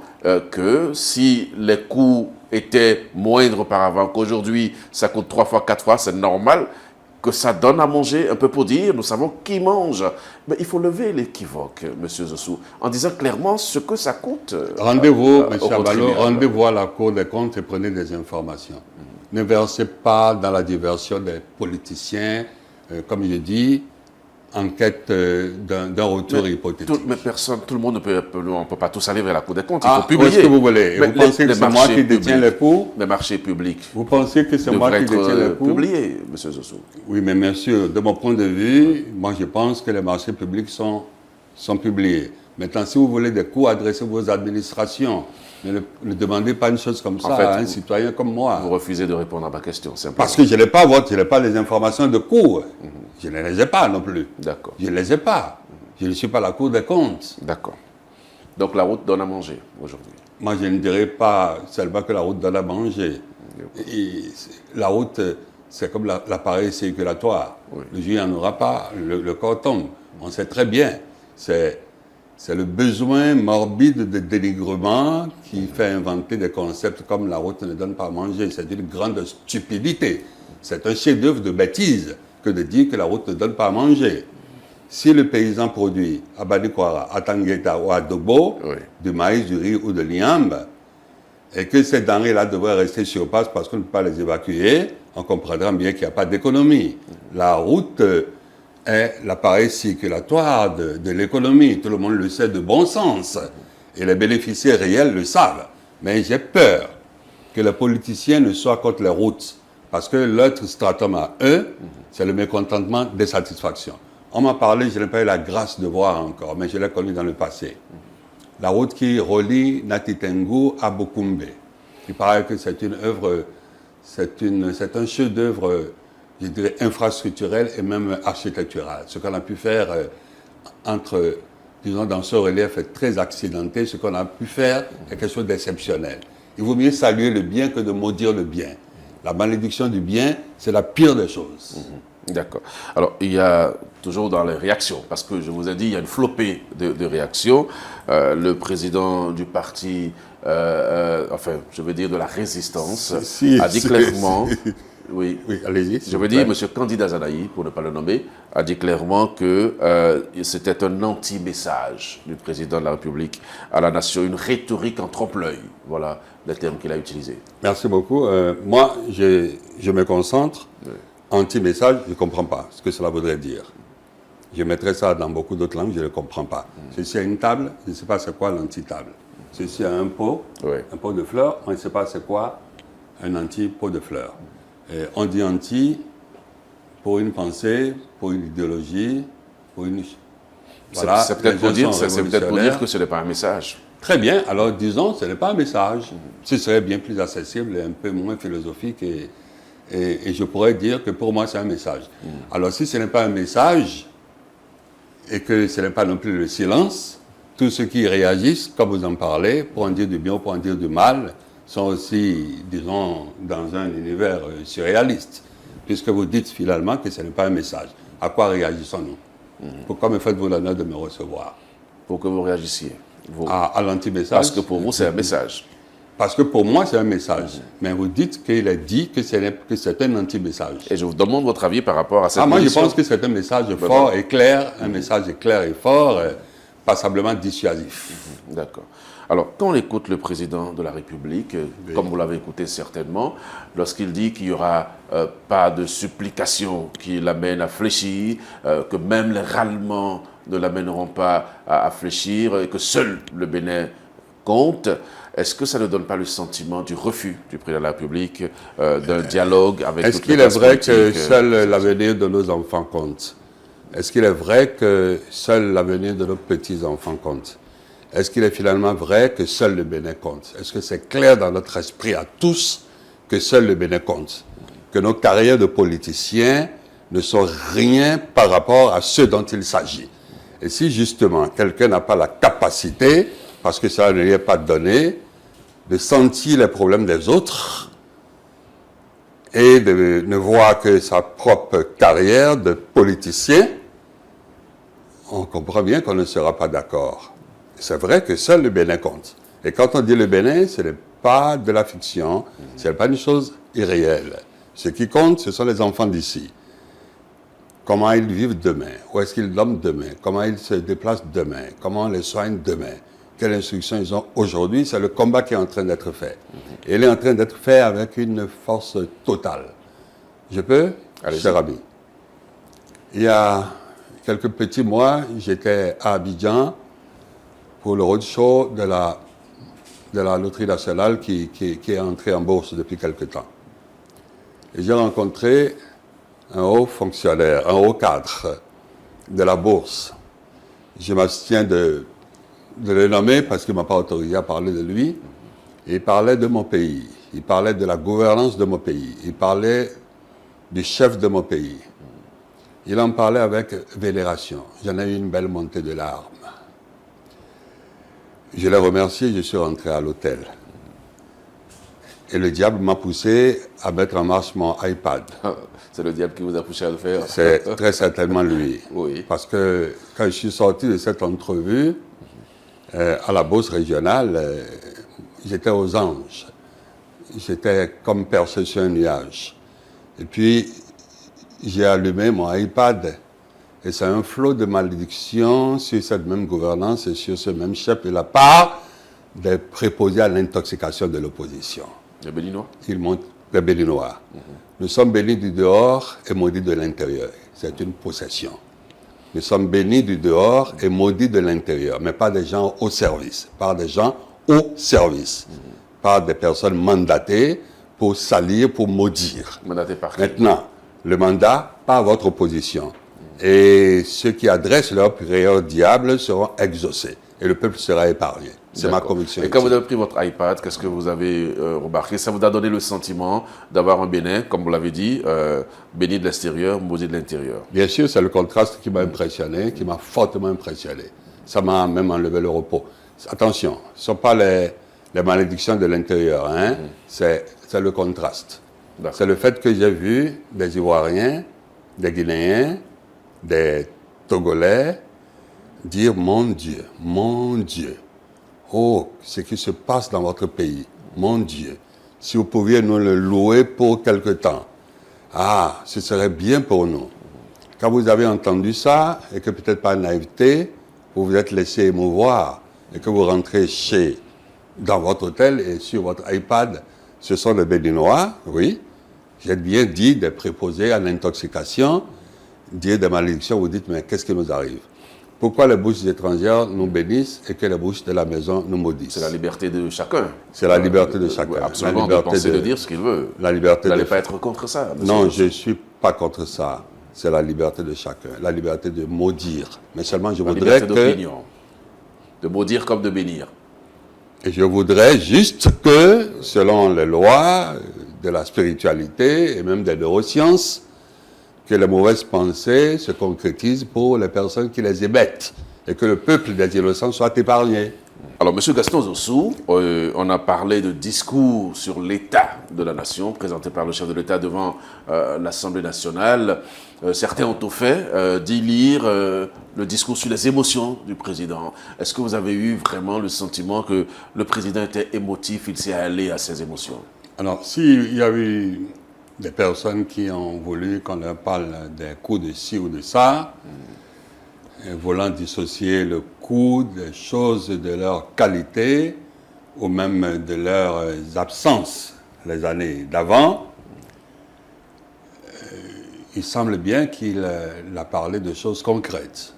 que si les coûts était moindre auparavant, qu'aujourd'hui ça coûte 3 fois, 4 fois, c'est normal que ça donne à manger, un peu pour dire, nous savons qui mange. Mais il faut lever l'équivoque, M. Zossou, en disant clairement ce que ça coûte. Rendez-vous, M. Abalo, rendez-vous à la Cour des comptes et prenez des informations. Ne versez pas dans la diversion des politiciens, comme je dis, en quête d'un retour hypothétique. Mais personne, tout le monde on ne peut pas tous aller vers la Cour des comptes. Il faut publier. Est-ce que vous voulez? Vous pensez que c'est moi qui détiens les coûts? Les marchés publics. Vous pensez que c'est moi qui détiens les coûts? Publiés, M. Zossou. Oui, mais monsieur, de mon point de vue, moi je pense que les marchés publics sont publiés. Maintenant, si vous voulez des coûts, adressez vos administrations. Ne demandez pas une chose comme ça à un citoyen comme moi. Vous refusez de répondre à ma question, simplement. Parce que je n'ai pas les informations de cours. Je ne les ai pas non plus. D'accord. Je ne les ai pas. Je ne suis pas à la Cour des comptes. D'accord. Donc la route donne à manger aujourd'hui. Moi, je ne dirais pas seulement que la route donne à manger. Et la route, c'est comme l'appareil circulatoire. Oui. Le jour, il n'y en aura pas, le corps tombe. On sait très bien. C'est le besoin morbide de dénigrement qui fait inventer des concepts comme la route ne donne pas à manger. C'est une grande stupidité. C'est un chef-d'œuvre de bêtise que de dire que la route ne donne pas à manger. Si le paysan produit à Banikwara, à Tangueta ou à Dobo, du maïs, du riz ou de l'iambe, et que ces denrées-là devraient rester sur place parce qu'on ne peut pas les évacuer, on comprendra bien qu'il n'y a pas d'économie. La route est l'appareil circulatoire de l'économie. Tout le monde le sait de bon sens. Et les bénéficiaires réels le savent. Mais j'ai peur que les politiciens ne soient contre les routes. Parce que l'autre stratum à eux, c'est le mécontentement des satisfactions. On m'a parlé, je n'ai pas eu la grâce de voir encore, mais je l'ai connu dans le passé. La route qui relie Natitengu à Bokumbe. Il paraît que c'est une œuvre, c'est un chef-d'œuvre, je dirais, infrastructurel et même architectural. Ce qu'on a pu faire disons, dans ce relief est très accidenté. Ce qu'on a pu faire est quelque chose d'exceptionnel. Il vaut mieux saluer le bien que de maudire le bien. La malédiction du bien, c'est la pire des choses. D'accord. Alors, il y a toujours dans les réactions, parce que je vous ai dit, il y a une flopée de réactions. Le président du parti, enfin, je veux dire de la résistance, a dit clairement... Oui, allez-y. Je veux dire, M. Candida Zanaï, pour ne pas le nommer, a dit clairement que c'était un anti-message du président de la République à la nation, une rhétorique en trompe-l'œil. Voilà le terme qu'il a utilisé. Merci beaucoup. Moi, je me concentre. Oui. Anti-message, je ne comprends pas ce que cela voudrait dire. Je mettrais ça dans beaucoup d'autres langues, je ne le comprends pas. Ceci a une table, je ne sais pas c'est quoi l'antitable. Ceci a un pot de fleurs, on ne sait pas c'est quoi un anti-pot de fleurs. Et on dit anti pour une pensée, pour une idéologie, pour une... Voilà, c'est peut-être pour dire que ce n'est pas un message. Très bien, alors disons, ce n'est pas un message. Ce serait bien plus accessible et un peu moins philosophique et je pourrais dire que pour moi c'est un message. Alors si ce n'est pas un message et que ce n'est pas non plus le silence, tous ceux qui réagissent, comme vous en parlez, pour en dire du bien ou pour en dire du mal, sont aussi, disons, dans un univers surréaliste, puisque vous dites finalement que ce n'est pas un message. À quoi réagissons-nous? Pourquoi me faites-vous l'honneur de me recevoir? Pour que vous réagissiez. À l'anti-message. Parce que pour vous, c'est un message. Parce que pour moi, c'est un message. Mais vous dites qu'il est dit que c'est un anti-message. Et je vous demande votre avis par rapport à cette moi, position. je pense que c'est un message fort et clair, un message clair et fort, passablement dissuasif. D'accord. Alors, quand on écoute le président de la République, comme vous l'avez écouté certainement, lorsqu'il dit qu'il n'y aura pas de supplication qui l'amène à fléchir, que même les râlements ne l'amèneront pas à fléchir, et que seul le Bénin compte, est-ce que ça ne donne pas le sentiment du refus du président de la République d'un dialogue avec Est-ce qu'il est vrai que seul l'avenir de nos enfants compte? Est-ce qu'il est vrai que seul l'avenir de nos petits-enfants compte? Est-ce qu'il est finalement vrai que seul le Bénin compte? Est-ce que c'est clair dans notre esprit à tous que seul le Bénin compte? Que nos carrières de politiciens ne sont rien par rapport à ce dont il s'agit. Et si justement quelqu'un n'a pas la capacité, parce que ça ne lui est pas donné, de sentir les problèmes des autres et de ne voir que sa propre carrière de politicien, on comprend bien qu'on ne sera pas d'accord. C'est vrai que seul le Bénin compte. Et quand on dit le Bénin, ce n'est pas de la fiction, ce n'est pas une chose irréelle. Ce qui compte, ce sont les enfants d'ici. Comment ils vivent demain, où est-ce qu'ils dorment demain, comment ils se déplacent demain, comment on les soigne demain, quelles instructions ils ont aujourd'hui, c'est le combat qui est en train d'être fait. Et il est en train d'être fait avec une force totale. Je peux, cher ami? Il y a quelques petits mois, j'étais à Abidjan pour le roadshow de la Loterie nationale qui est entrée en bourse depuis quelque temps. Et j'ai rencontré un haut fonctionnaire, un haut cadre de la bourse. Je m'abstiens de le nommer parce qu'il ne m'a pas autorisé à parler de lui. Et il parlait de mon pays, il parlait de la gouvernance de mon pays, il parlait du chef de mon pays. Il en parlait avec vénération. J'en ai eu une belle montée de larmes. Je l'ai remercié, je suis rentré à l'hôtel. Et le diable m'a poussé à mettre en marche mon iPad. C'est le diable qui vous a poussé à le faire? C'est très certainement lui. Oui. Parce que quand je suis sorti de cette entrevue, à la bourse régionale, j'étais aux anges. J'étais comme percé sur un nuage. Et puis, j'ai allumé mon iPad et c'est un flot de malédictions sur cette même gouvernance et sur ce même chef de la part des préposés à l'intoxication de l'opposition. Les Béninois? Les Béninois. Nous sommes bénis du dehors et maudits de l'intérieur. C'est une possession. Nous sommes bénis du dehors et maudits de l'intérieur, mais pas des gens au service, pas des gens au service, pas des personnes mandatées pour salir, pour maudire. Mandaté par qui? Maintenant, le mandat, pas votre opposition. Et ceux qui adressent leurs prières au diable seront exaucés. Et le peuple sera épargné. C'est ma conviction. Et quand vous avez pris votre iPad, qu'est-ce que vous avez remarqué? Ça vous a donné le sentiment d'avoir un Bénin, comme vous l'avez dit, béni de l'extérieur, maudit de l'intérieur? Bien sûr, c'est le contraste qui m'a impressionné, qui m'a fortement impressionné. Ça m'a même enlevé le repos. Attention, ce ne sont pas les malédictions de l'intérieur, hein? C'est le contraste. C'est le fait que j'ai vu des Ivoiriens, des Guinéens, des Togolais dire « Mon Dieu, oh, ce qui se passe dans votre pays, mon Dieu, si vous pouviez nous le louer pour quelque temps, ah, ce serait bien pour nous. » Quand vous avez entendu ça, et que peut-être par naïveté, vous vous êtes laissé émouvoir, et que vous rentrez dans votre hôtel et sur votre iPad, ce sont des Béninois, oui, j'ai bien dit des préposés à l'intoxication. dire des malédictions, vous dites, mais qu'est-ce qui nous arrive? Pourquoi les bouches étrangères nous bénissent et que les bouches de la maison nous maudissent? C'est la liberté de chacun. C'est la liberté de chacun. Absolument, la liberté de penser, de dire ce qu'il veut. La liberté Vous n'allez pas être contre ça. Non, je ne suis pas contre ça. C'est la liberté de chacun. La liberté de maudire. Mais seulement je voudrais que... De maudire comme de bénir. Et je voudrais juste que, selon les lois de la spiritualité et même des neurosciences, que les mauvaises pensées se concrétisent pour les personnes qui les émettent et que le peuple des innocents soit épargné. Alors, M. Gaston Zossou, on a parlé de discours sur l'état de la nation présenté par le chef de l'État devant l'Assemblée nationale. Certains ont tout fait d'y lire le discours sur les émotions du président. Est-ce que vous avez eu vraiment le sentiment que le président était émotif, il s'est allé à ses émotions? Alors, s'il y a eu des personnes qui ont voulu qu'on leur parle des coups de ci ou de ça, voulant dissocier le coût des choses de leur qualité ou même de leurs absences les années d'avant, il semble bien qu'il a parlé de choses concrètes,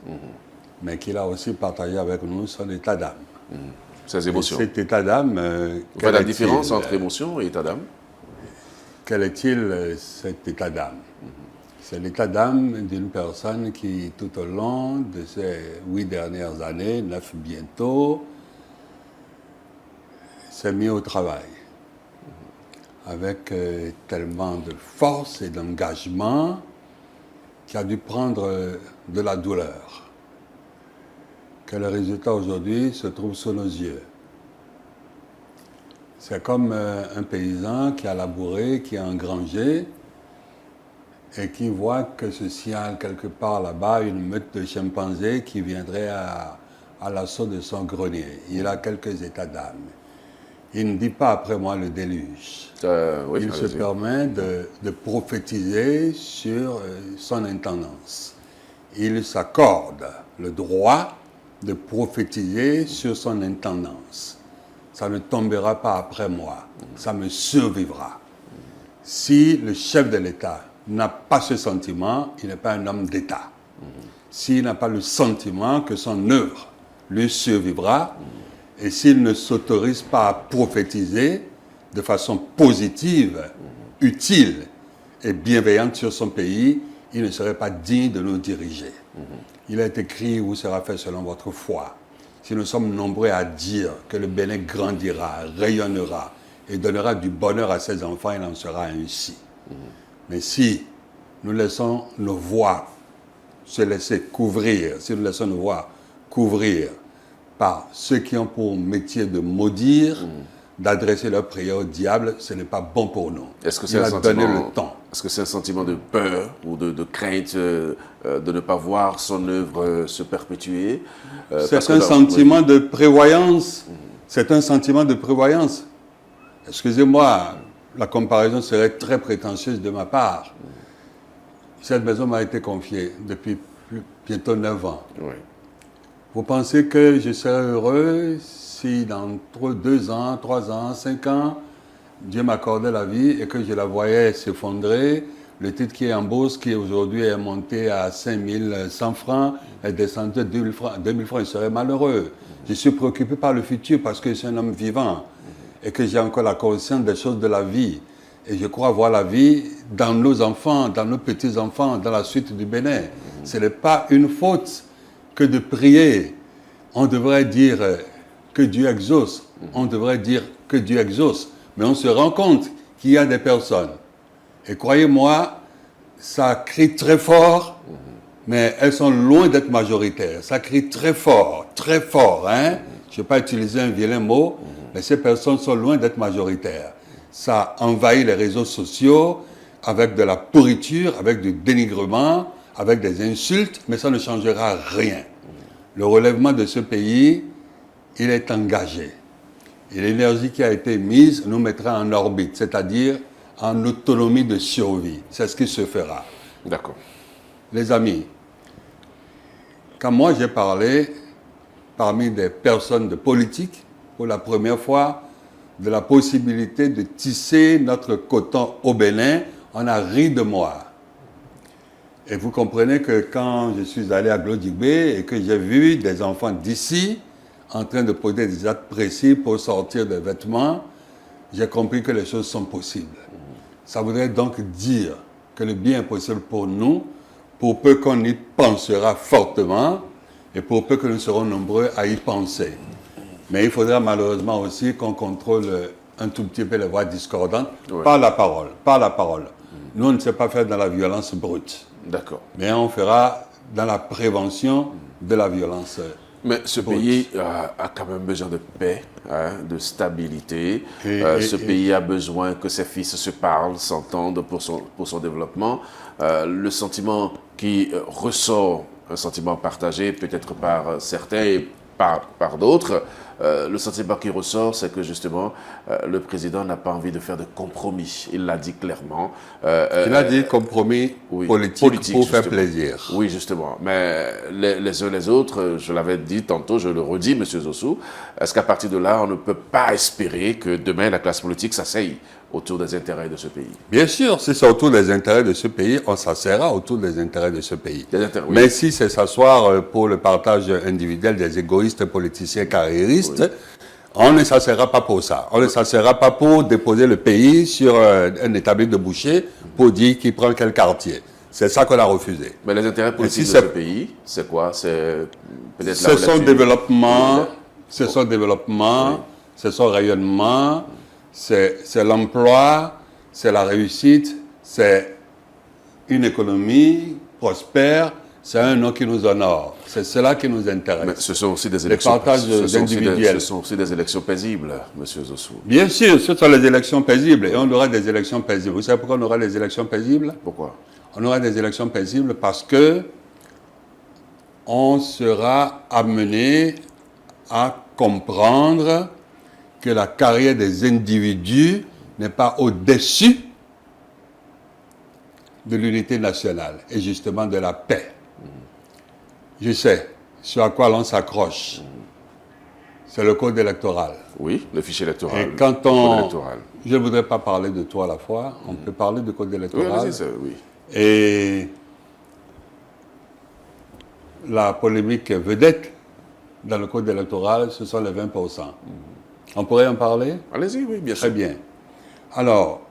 mais qu'il a aussi partagé avec nous son état d'âme. Ses émotions. Et cet état d'âme... Vous faites la différence entre émotion et état d'âme? Quel est-il cet état d'âme? C'est l'état d'âme d'une personne qui, tout au long de ces 8 dernières années, 9 bientôt, s'est mis au travail avec tellement de force et d'engagement qu'il a dû prendre de la douleur. Que le résultat aujourd'hui se trouve sous nos yeux. C'est comme un paysan qui a labouré, qui a engrangé et qui voit que se signale quelque part là-bas une meute de chimpanzés qui viendrait à l'assaut de son grenier. Il a quelques états d'âme. Il ne dit pas après moi le déluge. Oui, il se permet de prophétiser sur son intendance. Il s'accorde le droit de prophétiser sur son intendance. Ça ne tombera pas après moi, ça me survivra. Si le chef de l'État n'a pas ce sentiment, il n'est pas un homme d'État. S'il n'a pas le sentiment que son œuvre lui survivra, et s'il ne s'autorise pas à prophétiser de façon positive, utile et bienveillante sur son pays, il ne serait pas digne de nous diriger. Il est écrit, vous sera fait selon votre foi. Si nous sommes nombreux à dire que le Bénin grandira, rayonnera et donnera du bonheur à ses enfants, il en sera ainsi. Mais si nous laissons nos voix se laisser couvrir, si nous laissons nos voix couvrir par ceux qui ont pour métier de maudire, d'adresser leurs prières au diable, ce n'est pas bon pour nous. Est-ce que c'est Est-ce que c'est un sentiment de peur ou de crainte de ne pas voir son œuvre se perpétuer? C'est un sentiment de prévoyance. C'est un sentiment de prévoyance. Excusez-moi, la comparaison serait très prétentieuse de ma part. Cette maison m'a été confiée depuis bientôt 9 ans. Oui. Vous pensez que je serais heureux si dans 2 ans, 3 ans, 5 ans, Dieu m'accordait la vie et que je la voyais s'effondrer, le titre qui est en bourse, qui aujourd'hui est monté à 5100 francs, est descendu à 2000 francs, je serais malheureux. Je suis préoccupé par le futur parce que je suis un homme vivant et que j'ai encore la conscience des choses de la vie. Et je crois voir la vie dans nos enfants, dans nos petits-enfants, dans la suite du Bénin. Ce n'est pas une faute que de prier. On devrait dire que Dieu exauce. On devrait dire que Dieu exauce. Mais on se rend compte qu'il y a des personnes. Et croyez-moi, ça crie très fort, mais elles sont loin d'être majoritaires. Ça crie très fort, hein? Je ne vais pas utiliser un vilain mot, mais ces personnes sont loin d'être majoritaires. Ça envahit les réseaux sociaux avec de la pourriture, avec du dénigrement, avec des insultes, mais ça ne changera rien. Le relèvement de ce pays, il est engagé. Et l'énergie qui a été mise nous mettra en orbite, c'est-à-dire en autonomie de survie. C'est ce qui se fera. D'accord. Les amis, quand moi j'ai parlé parmi des personnes de politique, pour la première fois, de la possibilité de tisser notre coton au Bénin, on a ri de moi. Et vous comprenez que quand je suis allé à Glodjigbe et que j'ai vu des enfants d'ici en train de poser des actes précis pour sortir des vêtements, j'ai compris que les choses sont possibles. Ça voudrait donc dire que le bien est possible pour nous, pour peu qu'on y pensera fortement et pour peu que nous serons nombreux à y penser. Mais il faudra malheureusement aussi qu'on contrôle un tout petit peu les voix discordantes par la parole. Par la parole. Nous, on ne sait pas faire dans la violence brute. D'accord. Mais on fera dans la prévention de la violence. Mais ce pays a quand même besoin de paix, hein, de stabilité. Ce pays a besoin que ses fils se parlent, s'entendent pour son développement. Le sentiment qui ressort, un sentiment partagé peut-être par certains et par d'autres, le sentiment qui ressort, c'est que justement, le président n'a pas envie de faire de compromis. Il l'a dit clairement. Il a dit compromis politique pour faire plaisir. Oui, justement. Mais les uns les autres, je l'avais dit tantôt, je le redis, M. Zossou, est-ce qu'à partir de là, on ne peut pas espérer que demain, la classe politique s'asseye autour des intérêts de ce pays? Bien sûr, si c'est autour des intérêts de ce pays, on s'asseyera autour des intérêts de ce pays. Oui. Mais si c'est s'asseoir pour le partage individuel des égoïstes politiciens carriéristes, on ne s'asseyera pas pour ça. On ne s'asseyera pas pour déposer le pays sur un établi de boucher pour dire qui prend quel quartier. C'est ça qu'on a refusé. Mais les intérêts politiques de ce pays, c'est quoi? C'est peut-être c'est son développement, c'est son développement, c'est son rayonnement, c'est l'emploi, c'est la réussite, c'est une économie prospère, c'est un nom qui nous honore. C'est cela qui nous intéresse. Mais ce sont aussi des élections. Ce sont aussi des élections paisibles, M. Zossou. Bien sûr, ce sont les élections paisibles et on aura des élections paisibles. Vous savez pourquoi on aura des élections paisibles? Pourquoi? On aura des élections paisibles parce que on sera amené à comprendre que la carrière des individus n'est pas au-dessus de l'unité nationale et justement de la paix. Je sais sur à quoi l'on s'accroche. C'est le code électoral. Oui, le fichier électoral. Et quand on... Je ne voudrais pas parler de tout à la fois. On peut parler du code électoral. Oui. Et la polémique vedette dans le code électoral, ce sont les 20%. On pourrait en parler? Allez-y, oui, bien sûr. Très bien. Alors,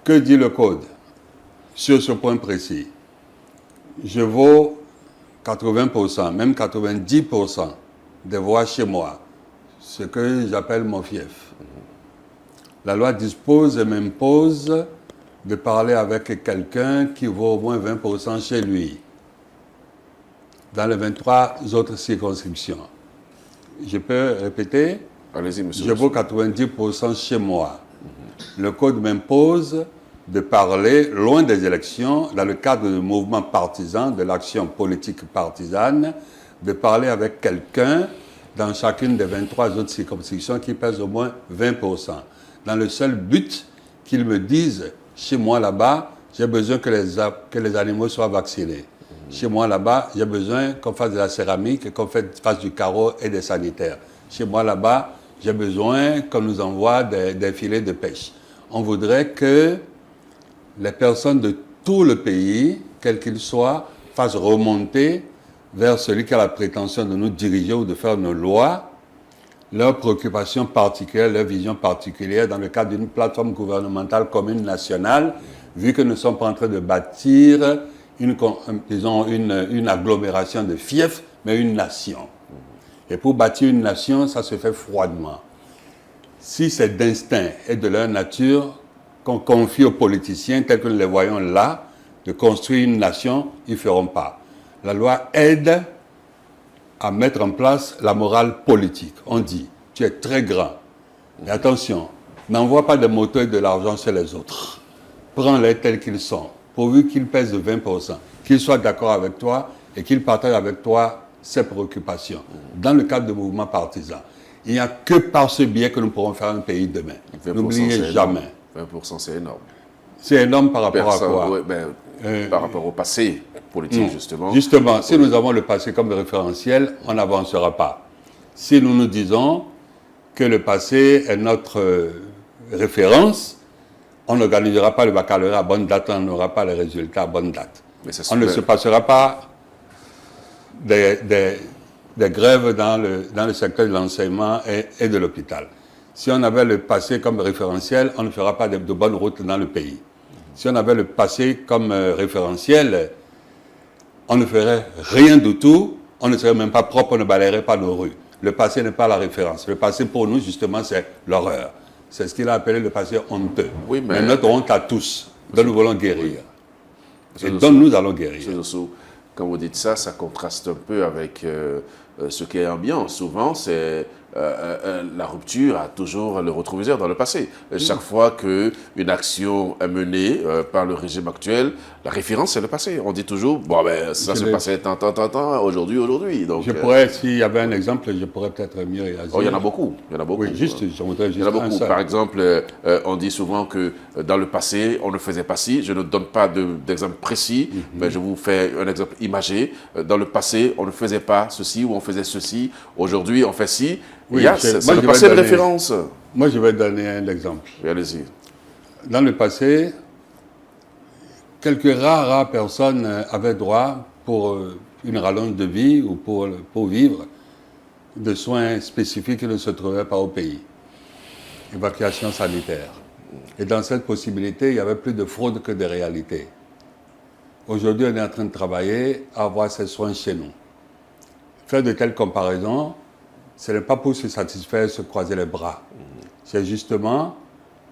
que dit le code sur ce point précis? Je vaux 80%, même 90% des voix chez moi, ce que j'appelle mon fief. La loi dispose et m'impose de parler avec quelqu'un qui vaut au moins 20% chez lui, dans les 23 autres circonscriptions. Je peux répéter? Allez-y, monsieur. Je vaux 90% chez moi. Le code m'impose de parler loin des élections, dans le cadre du mouvement partisan, de l'action politique partisane, de parler avec quelqu'un dans chacune des 23 autres circonscriptions qui pèse au moins 20%. Dans le seul but qu'ils me disent, chez moi là-bas, j'ai besoin que les animaux soient vaccinés. Chez moi là-bas, j'ai besoin qu'on fasse de la céramique, qu'on fasse du carreau et des sanitaires. Chez moi là-bas, j'ai besoin qu'on nous envoie des filets de pêche. On voudrait que les personnes de tout le pays, quels qu'ils soient, fassent remonter vers celui qui a la prétention de nous diriger ou de faire nos lois, leurs préoccupations particulières, leurs visions particulières dans le cadre d'une plateforme gouvernementale commune nationale, vu que nous sommes pas en train de bâtir une agglomération de fiefs, mais une nation. Et pour bâtir une nation, ça se fait froidement. Si c'est d'instinct et de leur nature qu'on confie aux politiciens, tels que nous les voyons là, de construire une nation, ils ne feront pas. La loi aide à mettre en place la morale politique. On dit, tu es très grand, mais attention, n'envoie pas de motos et de l'argent chez les autres. Prends-les tels qu'ils sont, pourvu qu'ils pèsent de 20%, qu'ils soient d'accord avec toi et qu'ils partagent avec toi ses préoccupations, dans le cadre de mouvements partisans. Il n'y a que par ce biais que nous pourrons faire un pays demain. N'oubliez jamais. 20%, c'est énorme. C'est énorme par rapport à quoi? Oui, par rapport au passé politique, justement. Justement, si nous avons le passé comme référentiel, on n'avancera pas. Si nous nous disons que le passé est notre référence, on n'organisera pas le baccalauréat à bonne date, on n'aura pas les résultats à bonne date. Mais ça on ne se passera pas des grèves dans le secteur de l'enseignement et de l'hôpital. Si on avait le passé comme référentiel, on ne fera pas de bonnes routes dans le pays. Si on avait le passé comme référentiel, on ne ferait rien du tout, on ne serait même pas propre, on ne balayerait pas nos rues. Le passé n'est pas la référence. Le passé, pour nous, justement, c'est l'horreur. C'est ce qu'il a appelé le passé honteux. Oui, mais notre honte à tous, dont nous voulons guérir. Et dont nous allons guérir. Quand vous dites ça, ça contraste un peu avec ce qui est ambiant. Souvent, c'est la rupture a toujours le rétroviseur dans le passé. Chaque fois qu'une action est menée par le régime actuel, la référence, c'est le passé. On dit toujours, bon, ben, ça se passait tant, aujourd'hui. Donc, s'il y avait un exemple, je pourrais peut-être mieux réagir. Oh, il y en a beaucoup. Oui, je voudrais juste il y en a beaucoup. Un Par exemple, on dit souvent que dans le passé, on ne faisait pas ci. Je ne donne pas d'exemple précis, mais je vous fais un exemple imagé. Dans le passé, on ne faisait pas ceci ou on faisait ceci. Aujourd'hui, on fait ci. Oui, c'est le passé de référence. Moi, je vais donner un exemple. Oui, allez-y. Dans le passé, quelques rares personnes avaient droit, pour une rallonge de vie ou pour vivre, de soins spécifiques qui ne se trouvaient pas au pays. Évacuation sanitaire. Et dans cette possibilité, il y avait plus de fraude que de réalité. Aujourd'hui, on est en train de travailler à avoir ces soins chez nous. Faire de telles comparaisons, ce n'est pas pour se satisfaire, se croiser les bras. C'est justement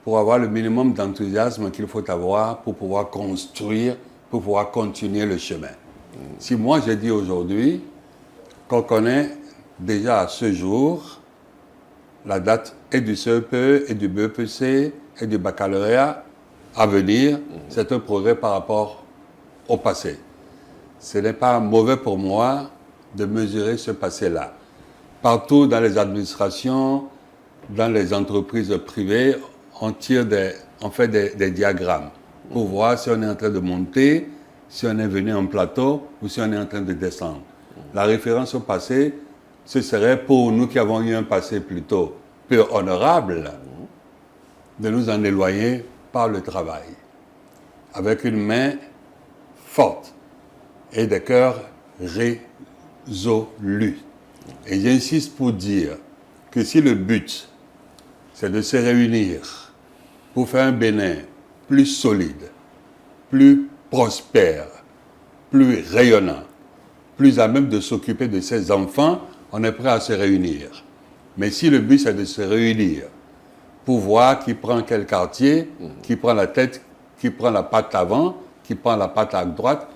pour avoir le minimum d'enthousiasme qu'il faut avoir pour pouvoir construire, pour pouvoir continuer le chemin. Si moi j'ai dit aujourd'hui qu'on connaît déjà à ce jour la date et du CEPE et du BEPC et du baccalauréat à venir, c'est un progrès par rapport au passé. Ce n'est pas mauvais pour moi de mesurer ce passé-là. Partout dans les administrations, dans les entreprises privées, on fait des diagrammes pour voir si on est en train de monter, si on est venu en plateau ou si on est en train de descendre. La référence au passé, ce serait pour nous qui avons eu un passé plutôt peu honorable, de nous en éloigner par le travail, avec une main forte et des cœurs résolus. Et j'insiste pour dire que si le but, c'est de se réunir pour faire un Bénin plus solide, plus prospère, plus rayonnant, plus à même de s'occuper de ses enfants, on est prêt à se réunir. Mais si le but, c'est de se réunir pour voir qui prend quel quartier, qui prend la tête, qui prend la patte avant, qui prend la patte à droite,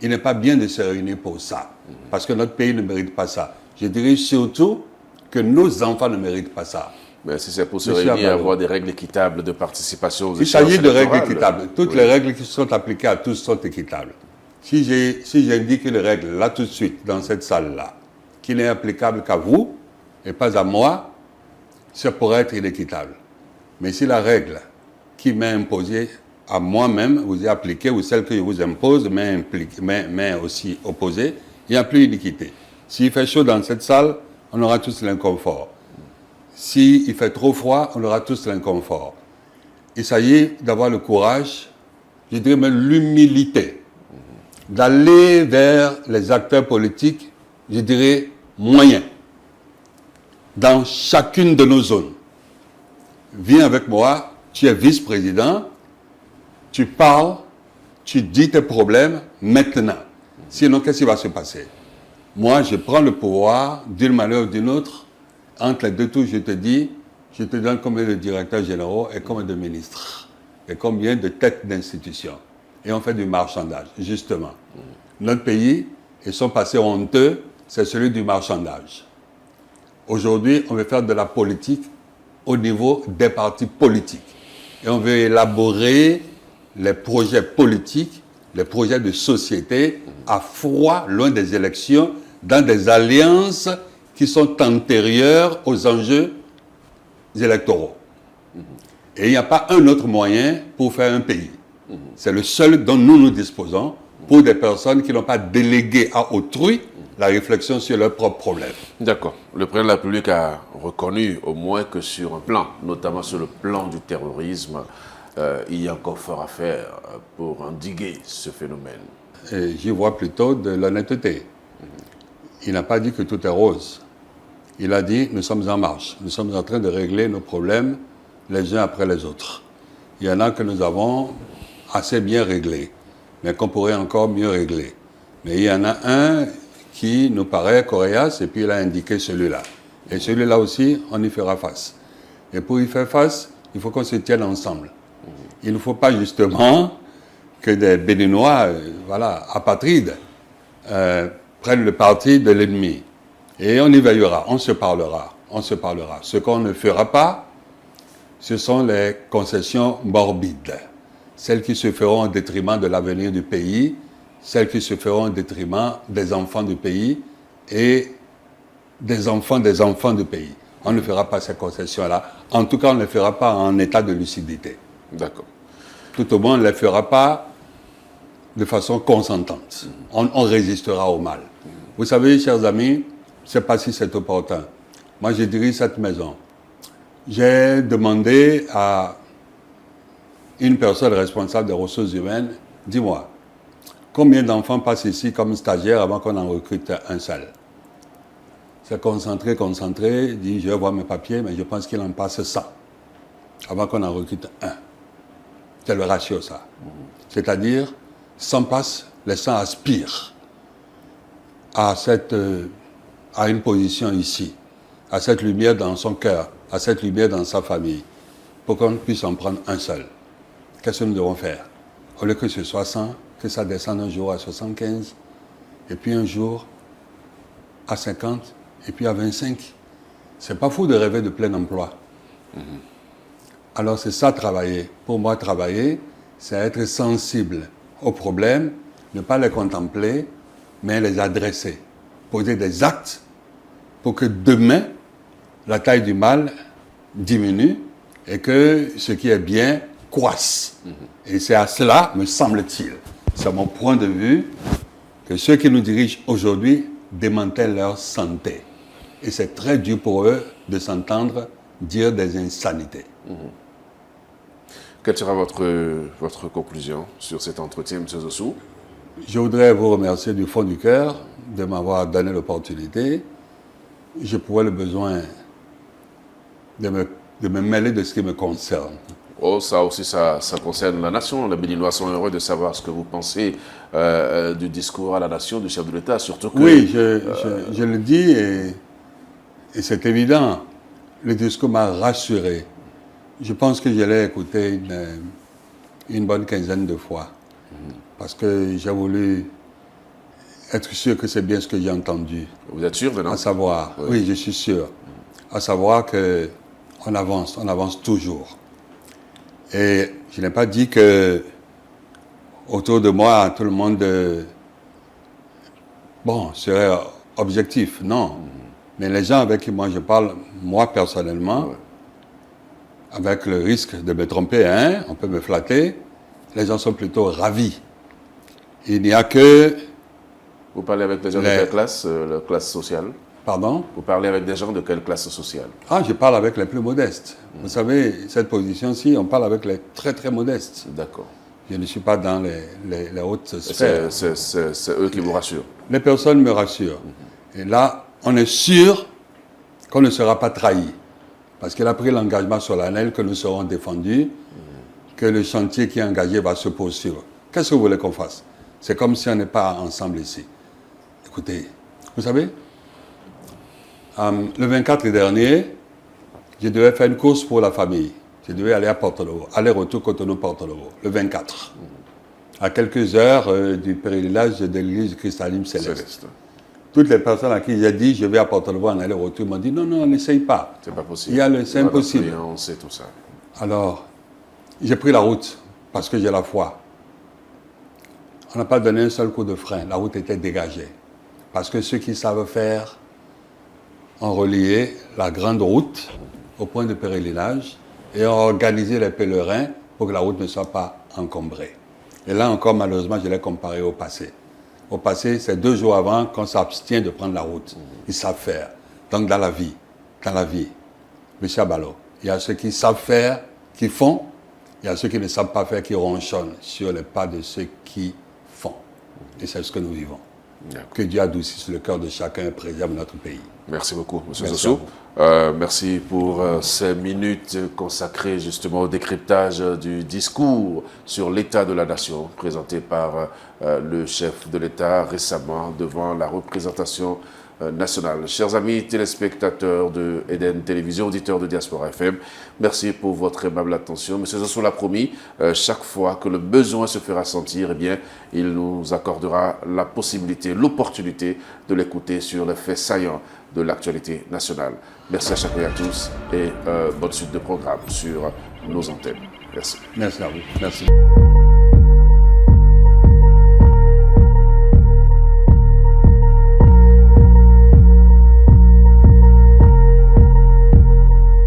il n'est pas bien de se réunir pour ça. Parce que notre pays ne mérite pas ça. Je dirais surtout que nos enfants ne méritent pas ça. Mais si c'est pour se réunir et avoir des règles équitables de participation aux échéances électorales. Il s'agit de règles équitables. Toutes les règles qui sont appliquées à tous sont équitables. Si j'indique une règle, là tout de suite, dans cette salle-là, qui n'est applicable qu'à vous et pas à moi, ça pourrait être inéquitable. Mais si la règle qui m'est imposée à moi-même vous est appliquée, ou celle que je vous impose m'est aussi opposée, il n'y a plus d'équité. S'il fait chaud dans cette salle, on aura tous l'inconfort. S'il fait trop froid, on aura tous l'inconfort. Il s'agit d'avoir le courage, je dirais même l'humilité, d'aller vers les acteurs politiques, je dirais moyens, dans chacune de nos zones. Viens avec moi, tu es vice-président, tu parles, tu dis tes problèmes maintenant. Sinon, qu'est-ce qui va se passer? Moi, je prends le pouvoir d'une manière ou d'une autre. Entre les deux tours, je te dis, je te donne combien de directeurs généraux et combien de ministres et combien de têtes d'institutions. Et on fait du marchandage, justement. Notre pays et son passé honteux, c'est celui du marchandage. Aujourd'hui, on veut faire de la politique au niveau des partis politiques. Et on veut élaborer les projets politiques, les projets de société à froid, loin des élections, dans des alliances qui sont antérieures aux enjeux électoraux. Et il n'y a pas un autre moyen pour faire un pays. C'est le seul dont nous disposons pour des personnes qui n'ont pas délégué à autrui la réflexion sur leurs propres problèmes. D'accord. Le président de la République a reconnu au moins que sur un plan, notamment sur le plan du terrorisme, il y a encore fort à faire pour endiguer ce phénomène. Et j'y vois plutôt de l'honnêteté. Il n'a pas dit que tout est rose. Il a dit, nous sommes en marche. Nous sommes en train de régler nos problèmes les uns après les autres. Il y en a que nous avons assez bien réglés, mais qu'on pourrait encore mieux régler. Mais il y en a un qui nous paraît coriace, et puis il a indiqué celui-là. Et celui-là aussi, on y fera face. Et pour y faire face, il faut qu'on se tienne ensemble. Il ne faut pas justement que des Béninois, apatrides, prennent le parti de l'ennemi. Et on y veillera, on se parlera. Ce qu'on ne fera pas, ce sont les concessions morbides. Celles qui se feront au détriment de l'avenir du pays, celles qui se feront au détriment des enfants du pays et des enfants du pays. On ne fera pas ces concessions-là. En tout cas, on ne les fera pas en état de lucidité. D'accord. Tout au moins, on ne les fera pas de façon consentante. On résistera au mal. Vous savez, chers amis, je ne sais pas si c'est opportun. Moi, je dirige cette maison. J'ai demandé à une personne responsable des ressources humaines, dis-moi, combien d'enfants passent ici comme stagiaires avant qu'on en recrute un seul? C'est concentré, il dit, je vais voir mes papiers, mais je pense qu'il en passe 100 avant qu'on en recrute un. C'est le ratio, ça. C'est-à-dire, 100 passent, les 100 aspirent à une position ici, à cette lumière dans son cœur, à cette lumière dans sa famille, pour qu'on puisse en prendre un seul. Qu'est-ce que nous devons faire? Au lieu que ce soit 100, que ça descende un jour à 75, et puis un jour à 50, et puis à 25. C'est pas fou de rêver de plein emploi. Alors c'est ça, travailler. Pour moi, travailler, c'est être sensible aux problèmes, ne pas les contempler, mais les adresser. Poser des actes pour que demain, la taille du mal diminue et que ce qui est bien croisse. Et c'est à cela, me semble-t-il, c'est mon point de vue, que ceux qui nous dirigent aujourd'hui démantèlent leur santé. Et c'est très dur pour eux de s'entendre dire des insanités. Quelle sera votre conclusion sur cet entretien, M. Zossou? Je voudrais vous remercier du fond du cœur de m'avoir donné l'opportunité. J'éprouvais le besoin de me mêler de ce qui me concerne. Oh, ça aussi, ça concerne la nation. Les Béninois sont heureux de savoir ce que vous pensez du discours à la nation du chef de l'État, surtout que... Oui, je le dis et c'est évident. Le discours m'a rassuré. Je pense que je l'ai écouté une bonne quinzaine de fois. Parce que j'ai voulu être sûr que c'est bien ce que j'ai entendu. Vous êtes sûr maintenant? À savoir, oui, je suis sûr. À savoir qu'on avance toujours. Et je n'ai pas dit que autour de moi, tout le monde serait objectif. Non. Mais les gens avec qui moi je parle, moi personnellement, avec le risque de me tromper, on peut me flatter, les gens sont plutôt ravis. Il n'y a que... Vous parlez avec des gens de quelle classe, la classe sociale? Pardon? Vous parlez avec des gens de quelle classe sociale? Ah, je parle avec les plus modestes. Vous savez, cette position-ci, on parle avec les très très modestes. D'accord. Je ne suis pas dans les hautes sphères. C'est eux qui vous rassurent? Les personnes me rassurent. Et là, on est sûr qu'on ne sera pas trahi. Parce qu'il a pris l'engagement solennel que nous serons défendus, que le chantier qui est engagé va se poursuivre. Qu'est-ce que vous voulez qu'on fasse? C'est comme si on n'est pas ensemble ici. Écoutez, vous savez, le 24 dernier, je devais faire une course pour la famille. Je devais aller à Porto-Novo, aller-retour Cotonou-Porto-Novo, le 24. À quelques heures du pèlerinage de l'église cristalline céleste. Toutes les personnes à qui j'ai dit je vais à Porto-Novo en aller-retour m'ont dit non, n'essaye pas. C'est pas possible. C'est impossible. On sait tout ça. Alors, j'ai pris la route parce que j'ai la foi. On n'a pas donné un seul coup de frein. La route était dégagée. Parce que ceux qui savent faire ont relié la grande route au point de pèlerinage et ont organisé les pèlerins pour que la route ne soit pas encombrée. Et là encore, malheureusement, je l'ai comparé au passé. Au passé, c'est 2 jours avant qu'on s'abstient de prendre la route. Ils savent faire. Donc dans la vie, M. Abalo, il y a ceux qui savent faire, qui font, Il y a ceux qui ne savent pas faire, qui ronchonnent sur les pas de ceux qui font. Et c'est ce que nous vivons. Que Dieu adoucisse le cœur de chacun et préserve notre pays. Merci beaucoup, M. Merci Sossou. Merci pour ces minutes consacrées justement au décryptage du discours sur l'état de la nation présenté par le chef de l'État récemment devant la représentation nationale. Chers amis téléspectateurs de Eden Télévision, auditeurs de Diaspora FM, merci pour votre aimable attention. M. Sossou l'a promis, chaque fois que le besoin se fera sentir, eh bien, il nous accordera la possibilité, l'opportunité de l'écouter sur les faits saillants de l'actualité nationale. Merci à chacun et à tous et bonne suite de programme sur nos antennes. Merci. Merci à vous. Merci.